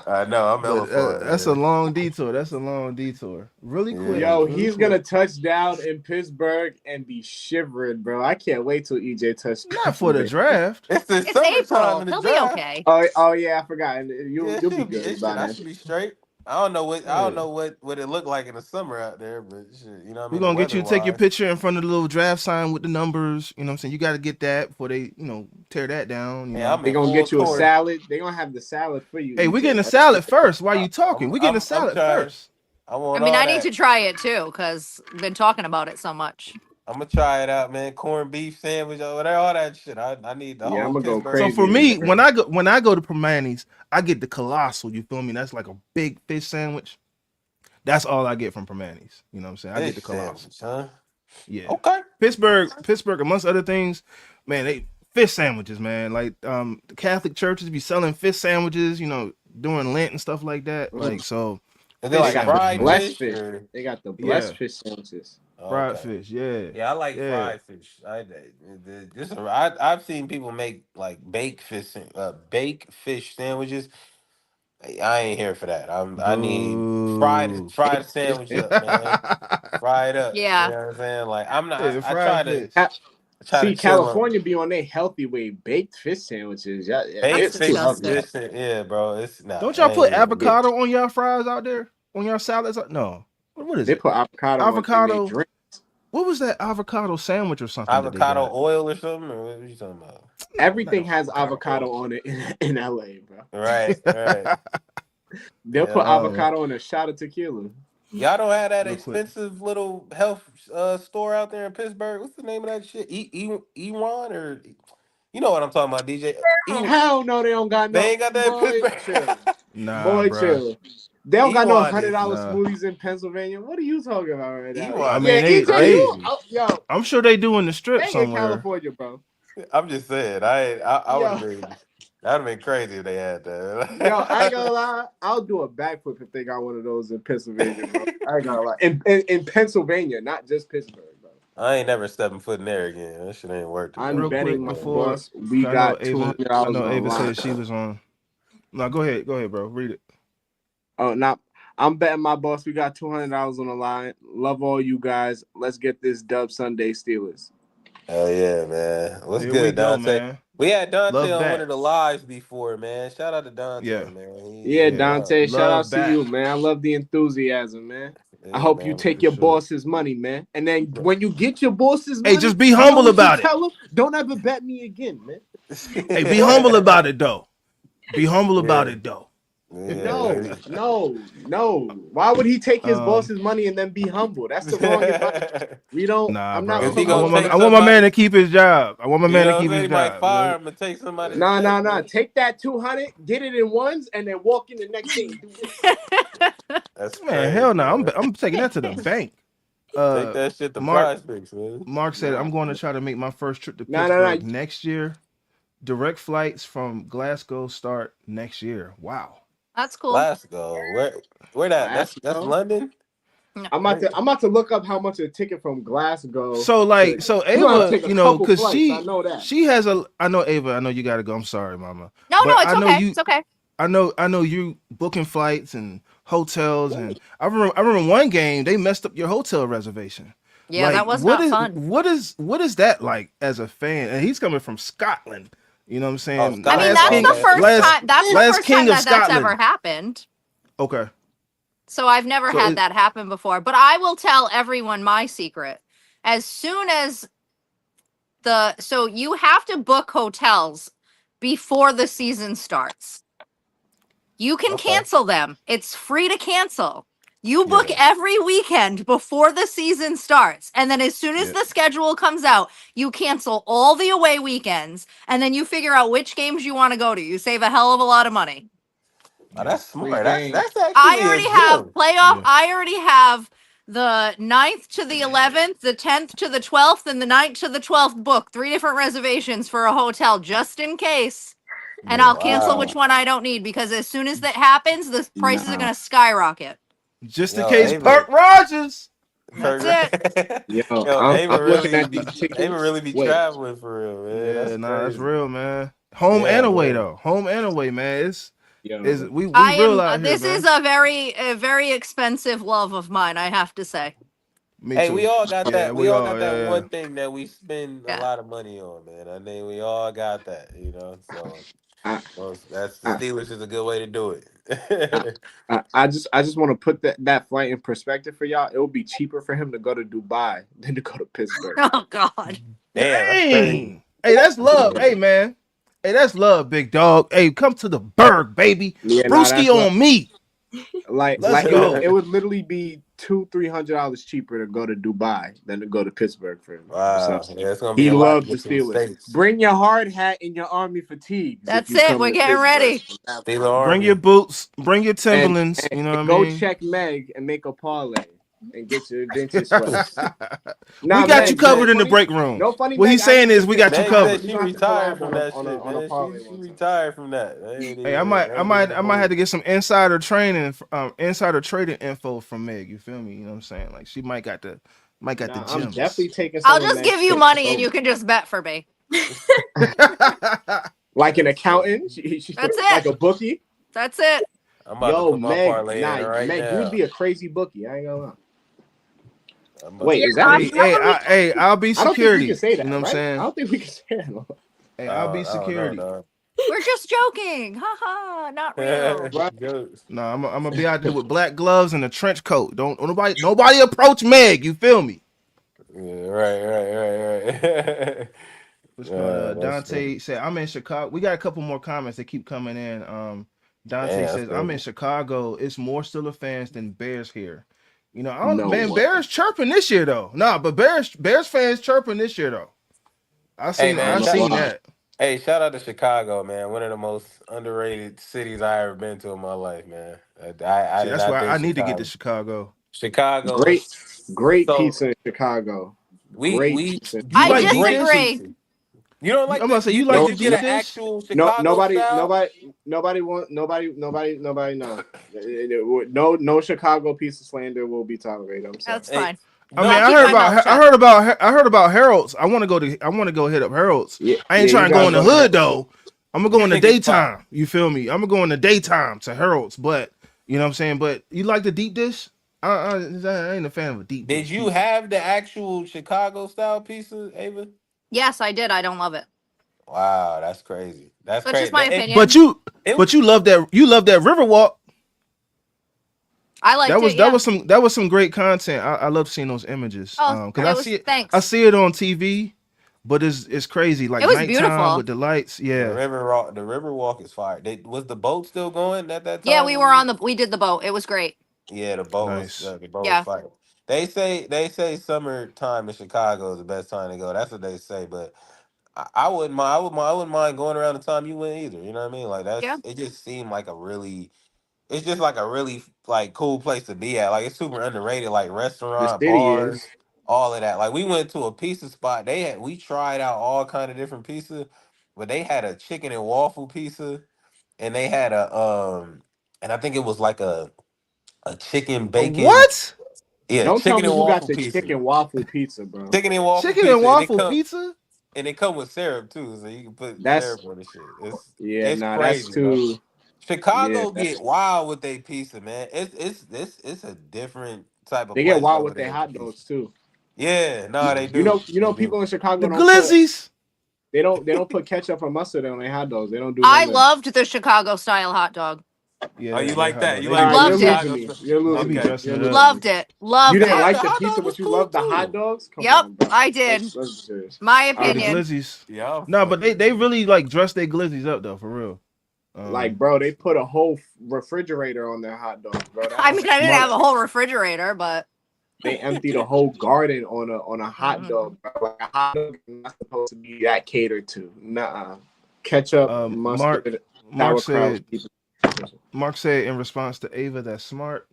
I know I'm hella But for it. that's a man. long detour. That's a long detour. Really Yeah. quick. Yo, really he's quick. gonna touch down in Pittsburgh and be shivering, bro. I can't wait till EJ touches. Not for the draft. It's the It's summertime April. in the He'll be draft. okay. Oh yeah, I forgot. And Yeah, you'll be good by I then. should be straight. I don't know what Yeah. what it looked like in the summer out there, but shit, you know what I We're mean. gonna get you to take your Weather-wise. picture in front of the little draft sign with the numbers. You know what I'm saying? You gotta get that before they, tear that down. You Yeah, know? I'm They in gonna full get you a court. salad. They gonna have the salad for you. Hey, we're EJ. getting a salad first. Why you talking? We're getting a salad trying. first. I I want mean, all I need that. to try it too because we've been talking about it so much. I'm gonna try it out, man. Corned beef sandwich, over there, all that shit. I need the Yeah, whole I'm gonna go Pittsburgh. So crazy. for me, Man. when I go to Permanis, I get the colossal. You feel me? That's like a big fish sandwich. That's all I get from Permanis. You know what I'm saying? I get the Fish colossal. sandwich, huh? Yeah. Okay. Pittsburgh, amongst other things, man, they fish sandwiches, man. Like the Catholic churches be selling fish sandwiches, you know, during Lent and stuff like that. Like so, And they fish They like got the sandwiches, fried man. blessed fish, fish. or They got the Yeah, blessed fish sandwiches. fried okay. fish. Yeah, Yeah, I like yeah. fried fish. I've seen people make like baked fish sandwiches. I ain't here for that. I need Boo. fried sandwich up, man. Fry it up. You know Yeah. what I'm saying? Like I'm not. Yeah, I fried try to fish. See, chill on California be on their healthy way. Baked fish sandwiches. Yeah, yeah, baked That's it's too fish. healthy. disgusting. This, yeah, bro. It's nah. Don't I y'all ain't put here for that. avocado on y'all fries out there? On y'all salads? No. What is They it? put avocado on in their Avocado. drink. What was that avocado sandwich or something that they Avocado got? oil or something, or what are you talking about? No, not Everything no has avocado avocado on it in LA, bro. Right, right. oil. They'll put Yeah. avocado in a shot of tequila. Y'all don't have that Real quick. expensive little health store out there in Pittsburgh. What's the name of that shit? Ewan or you know what I'm talking about, DJ? Hell no, they don't got They no. ain't got that in Boy, Pittsburgh. chill. Nah, Boy, bruh. chill. They don't got no Ewan is $100 Nah. smoothies in Pennsylvania. What are you talking about right now? I Ewan mean, Yeah, is EJ, you, crazy. oh, yo, I'm sure they do in the strip stay in somewhere. California, bro. I'm just saying. I would have Yo, been. That'd have been crazy if they had yo, I ain't that. gonna lie. I'll do a backflip if they got one of those in Pennsylvania, bro. I ain't gonna lie. In Pennsylvania, not just Pittsburgh, bro. I ain't never stepping foot in there again. That shit ain't worth it, I'm Real bro. betting quick my before, boss. We 'cause I know got $200 Ava online. said she was on. No, go ahead, bro. Read it. Oh, not. I'm betting my boss. We got $200 on the line. Love all you guys. Let's get this dub Sunday Steelers. Hell yeah, man. What's Here we good, go, Dante? man. We had Dante Love on one back. of the lives before, man. Shout out to Dante, Yeah, man. He Yeah, was yeah. up. Dante. Shout Love out to back you, man. I love the enthusiasm, man. I Yeah, hope you man. take for your sure. boss's money, man. And then when you get your boss's Hey, money, just be you know humble what you about it. tell him? Don't ever bet me again, man. Hey, be Don't. humble about it though. Be humble about Yeah. it though. No, Yeah. no. Why would he take his Um, boss's money and then be humble? That's the wrong advice. We don't. nah, I'm not Cause bro. he gonna promoting take I want my man somebody, to keep his job. I want my you man to know what I'm keep saying? his He might job. You fire know? him and take somebody's Nah, check, nah, nah. man. Take that 200, get it in ones, and then walk in the next day and do this. That's Man, crazy, hell no. man. I'm taking that to the bank. Take that shit to Mark Prize Picks, man. Mark said Nah, I'm going to try to make my first trip to nah, nah, nah. Pittsburgh next year. Direct flights from Glasgow start next year. Wow. That's cool. Glasgow. Where that? That's Glasgow. London? No. I'm about to look up how much a ticket from Glasgow. So You gonna have to Ava, take a you know, couple because flights. I know that. she has a. I know Ava. I know you got to go. I'm sorry, Mama. No, But it's I know okay. you. It's okay. I know you booking flights and hotels, and I remember one game they messed up your hotel reservation. Yeah, Like, that was not fun. what is that like as a fan? And he's coming from Scotland. You know what I'm saying? I mean, Scotland. that's Okay, the first last- time. That's the last first king time of that that's Scotland. ever happened. Okay. So I've never So had that happen before. But I will tell everyone my secret. As soon as so you have to book hotels before the season starts. You can Okay. cancel them. It's free to cancel. You book Yeah. every weekend before the season starts. And then as soon as Yeah. the schedule comes out, you cancel all the away weekends. And then you figure out which games you want to go to. You save a hell of a lot of money. Oh, that's Free smart. That's game. I actually a already have gem. playoff. Yeah. I already have the 9th to the 11th, the 10th to the 12th, and the 9th to the 12th book. 3 different reservations for a hotel just in case. And Yeah. I'll cancel Wow. which one I don't need because as soon as that happens, the prices are Nah. going to skyrocket. Just in Yo, case Ava. Perk Rogers. That's it. Yo, Yo, I'm looking at these tickets. Ava really be Wait, traveling for real, man. Yeah, That's nah, that's crazy. real, man. Home Yeah, and away man. though. Home and away, man. It's yo, we I real am. out here, This man. is a very expensive love of mine. I have to say. Me Hey, too. we all got Yeah, that. We we all all. got that Yeah, one thing that we spend a Yeah. lot of money on, man. I think we all got that, you know. So, I, that's the I, Steelers is a good way to do it. I just want to put that flight in perspective for y'all. It would be cheaper for him to go to Dubai than to go to Pittsburgh. Oh God. Damn, that's crazy. Dang. Hey, that's love. Hey, man. Hey, that's love, big dog. Hey, come to the Berg, baby. Yeah, nah, Brewski that's on me. like Let's it go. would literally be $200-$300 cheaper to go to Dubai than to go to Pittsburgh for him. Wow. So, Yeah, it's gonna be he a lot loved to the get to the Steelers. States. Bring your hard hat and your army fatigues. That's if you it. come We're to getting ready. Pittsburgh. Steeler Bring Army. your boots, bring your And, Timberlands. You know what I go mean? check Meg and make a parlay and get your vintage sweats. We Nah, got you Meg, covered no in the funny- break room. No funny. What Meg, he's I saying didn't is we got you Meg covered. said she We gonna have to retired collab from on a- that on a- shit, on a man. parlay She one time. retired from that. Hey, I might have to get some insider training, insider trading info from Meg. You feel me? You know what I'm saying? Like she might got the Nah, gems. I'm definitely taking some I'll of just Meg's give you picks. money So, and you can just bet for me. like an accountant, That's like it. a bookie. That's it. I'm about to Yo, put my Meg, parlay in right Meg, now. you'd be a crazy bookie. I ain't gonna lie. I'm about Wait, to- is that? Hey, I'll be I don't think we security. can say that, You know what I'm right? saying? I don't think we can say that. Hey, I'll be I don't know, security. dog. We're just joking. Haha, not real. Jokes. No, I'm gonna be out there with black gloves and a trench coat. Don't nobody approach Meg. You feel me? Yeah, right. What's called That's Dante said I'm in Chicago. We got a couple more comments that keep coming in. Dante that's says I'm in crazy. Chicago. It's more Steelers fans than Bears here. You know, I don't No man. way. Bears chirping this year though. Nah, but Bears fans chirping this year though. I seen man, that. Hey, shout out to Chicago, man. One of the most underrated cities I ever been to in my life, man. I See, did that's not why think I need to get Chicago. to Chicago. Chicago. Great So pizza in Chicago. we Great we pizza. You I like deep dish? disagree. You don't like I'm gonna this? say you Did like you the get deep an dish? actual No, Chicago style? nobody. No Chicago pizza slander will be tolerated. I'm sorry. That's fine. I mean, No, I'll keep my mouth shut. I heard about Harold's. I want to go hit up Harold's. Yeah, I ain't yeah, trying you to go gotta in the go to hood Harold's. though. I'm gonna go in the Chicken spot. daytime. You feel me? I'm gonna go in the daytime to Harold's. But you know what I'm saying. But you like the deep dish? I ain't a fan of a deep Did dish. you pizza. have the actual Chicago style pizza, Ava? Yes, I did. I don't love it. Wow, that's crazy. That's That's crazy. just my opinion. But you love that Riverwalk. I liked it. Yeah. That was some great content. I love seeing those images. Oh, Because thanks. I see it on TV, but it's crazy. Like It was nighttime beautiful. with the lights. The Yeah. river walk is fire. Was the boat still going at that time? Yeah, we did the boat. It was great. Yeah, the boat Nice. was Yeah. fire. They say summertime in Chicago is the best time to go. That's what they say, but I wouldn't mind. I wouldn't mind going around the time you went either. You know what I mean? Like Yeah. it just seemed like a really. It's just like a really like cool place to be at. Like it's super underrated. Like The restaurant, city is. bars, all of that. Like we went to a pizza spot. We tried out all kind of different pizza, but they had a chicken and waffle pizza, and they had and I think it was like a chicken bacon. What? Yeah, Don't tell chicken me and you got waffle the pizza. chicken waffle pizza, bro. Chicken and waffle Chicken pizza. and waffle pizza? And it come with syrup too, so you can put That's syrup on the shit. yeah, It's nah, that's crazy, bro. too. Yeah, Chicago get wild with their pizza, man. It's a different type of they get place wild over with their there. For hot pizza. dogs too. Yeah, no, they You do. know, They do. people in Chicago The don't put glizzies. they don't put ketchup or mustard on their hot dogs. They don't do. I none of that. loved the Chicago style hot dog. Yeah, Oh, you their like hot that? dog. You They like be- All right, Loved you're it. losing me. You're They losing be me. Okay. dressing You're it losing up. Loved me. it. You Loved didn't it. like The the hot pizza, dogs but you cool, love the too. hot dogs. Come Yep, on, bro. I did. Let's be serious. My Yeah, the opinion. glizzies. Yeah. No, but they really like dress their glizzies up though, for real. Like, bro, they put a whole refrigerator on their hot dogs, bro. That's I mean, I didn't smart. have a whole refrigerator, but They emptied a whole garden on a hot Mhm. dog, bro. Like a hot dog is not supposed to be that catered to. Nuh-uh. Ketchup, mustard, sauerkraut. Mark said in response to Ava, that's smart.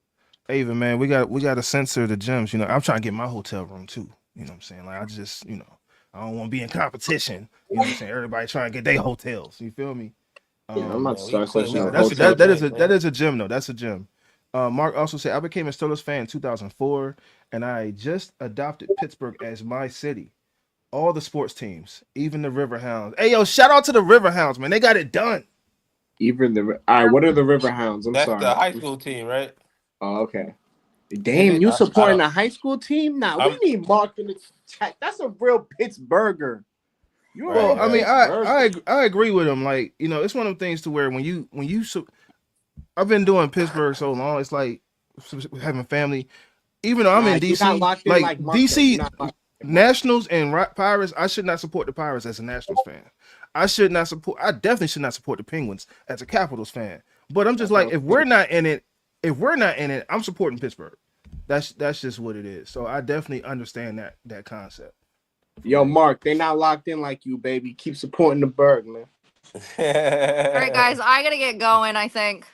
Ava, man, we got to censor the gems. You know, I'm trying to get my hotel room too. You know what I'm saying? Like I just, I don't want to be in competition. You know what I'm saying? Everybody trying to get their hotels. You feel me? Yeah, I'm about to we start quit. searching We out That's quit. hotels. that is a gem though. That's a gem. Mark also said I became a Steelers fan in 2004, and I just adopted Pittsburgh as my city. All the sports teams, even the Riverhounds. Hey yo, shout out to the Riverhounds, man. They got it done. Even the all right, what are the Riverhounds? I'm That's sorry. the high school team, right? Oh, okay. Damn, you I supporting don't- a high school team? Nah, I'm- we need Mark in the chat. That's a real Pittsburgher. You Right, a Well, I mean, Pittsburgher. I agree with him. Like, it's one of them things to where when you I've been doing Pittsburgh so long, it's like having family. Even though I'm in You're not DC, locked in like Mark said. DC You're not locked in. Nationals and Pirates, I should not support the Pirates as a Nationals fan. I definitely should not support the Penguins as a Capitals fan. But I'm just That's like, how if we're not in it, I'm supporting Pittsburgh. That's just what it is. So I definitely understand that concept. Yo, Mark, they not locked in like you, baby. Keep supporting the Berg, man. All right, guys, I gotta get going, I think.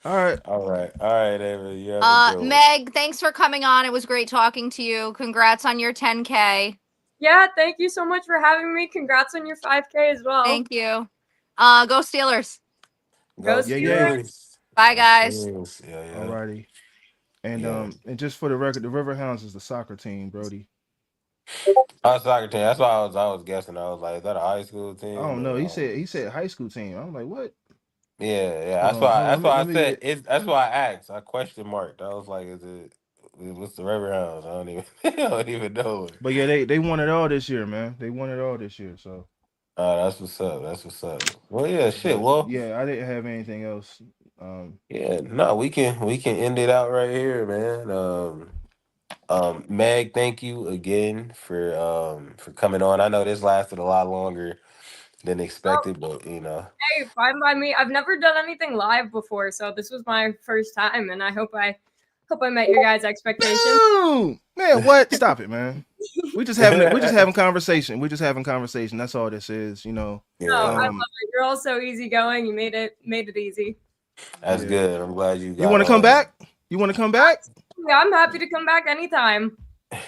All right. All right, David. You have a good one. Meg, thanks for coming on. It was great talking to you. Congrats on your 10K. Yeah, thank you so much for having me. Congrats on your 5K as well. Thank you. Go Steelers. Go Yeah, Steelers. Bye, Go guys. Steelers. Yeah. Alrighty. And Yeah. and just for the record, the Riverhounds is the soccer team, Brody. Oh, soccer team. That's why I was guessing. I was like, is that a high school I team? don't know. Or, He said high school team. I'm like, what? yeah. Hold on. That's why I Let me said it. That's why I asked. I question marked. I was like, is it? What's the Riverhounds? I don't even. I don't even know. But yeah, they won it all this year, man. They won it all this year. So. That's what's up. That's what's up. Well, yeah, shit. But Well, yeah, I didn't have anything else. yeah. No, we can end it out right here, man. Meg, thank you again for coming on. I know this lasted a lot longer than Oh, expected, but hey, fine by me. I've never done anything live before, so this was my first time, and I hope I met your guys' expectations. Boom! Man, what? Stop it, man. We're just having conversation. We're just having conversation. That's all this is, you know. No, I love it. You're all so easygoing. You made it easy. That's good. I'm glad you got. You want to come back? You want to come back? Yeah, I'm happy to come back anytime.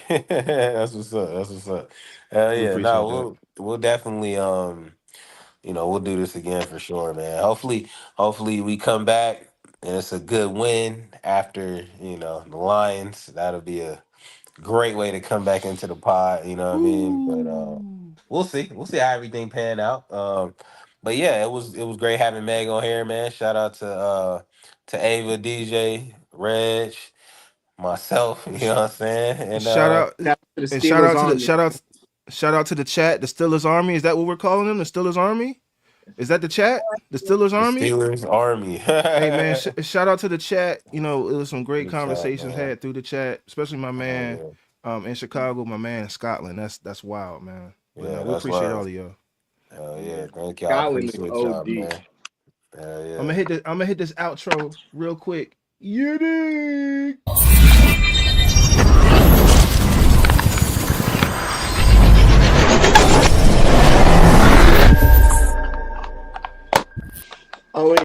That's what's up. That's what's up. Hell We yeah. appreciate No, we'll definitely we'll do this again for sure, man. Hopefully we come back and it's a good win after, the Lions. That'll be a great way to come back into the pod, you know what I mean? But we'll see. We'll see how everything pan out. But yeah, it was great having Meg on here, man. Shout out to Ava, DJ, Reg, myself, you know what I'm saying? And Shout out Shout out to the and shout Steelers out to the Army. shout out to the chat, the Steelers Army. Is that what we're calling them? The Steelers Army? Is that the chat? The Steelers the Army? Steelers Army. Hey man, shout out to the chat. You know, it was some great Good chat, conversations man. had through the chat, especially my man Oh, in Chicago, my man in Scotland. That's wild, man. But yeah, no, we that's appreciate why. all of y'all. Hell yeah, thank y'all. Scotland is Appreciate y'all, OD. man. Hell I'm yeah. gonna hit this outro real quick. You dig?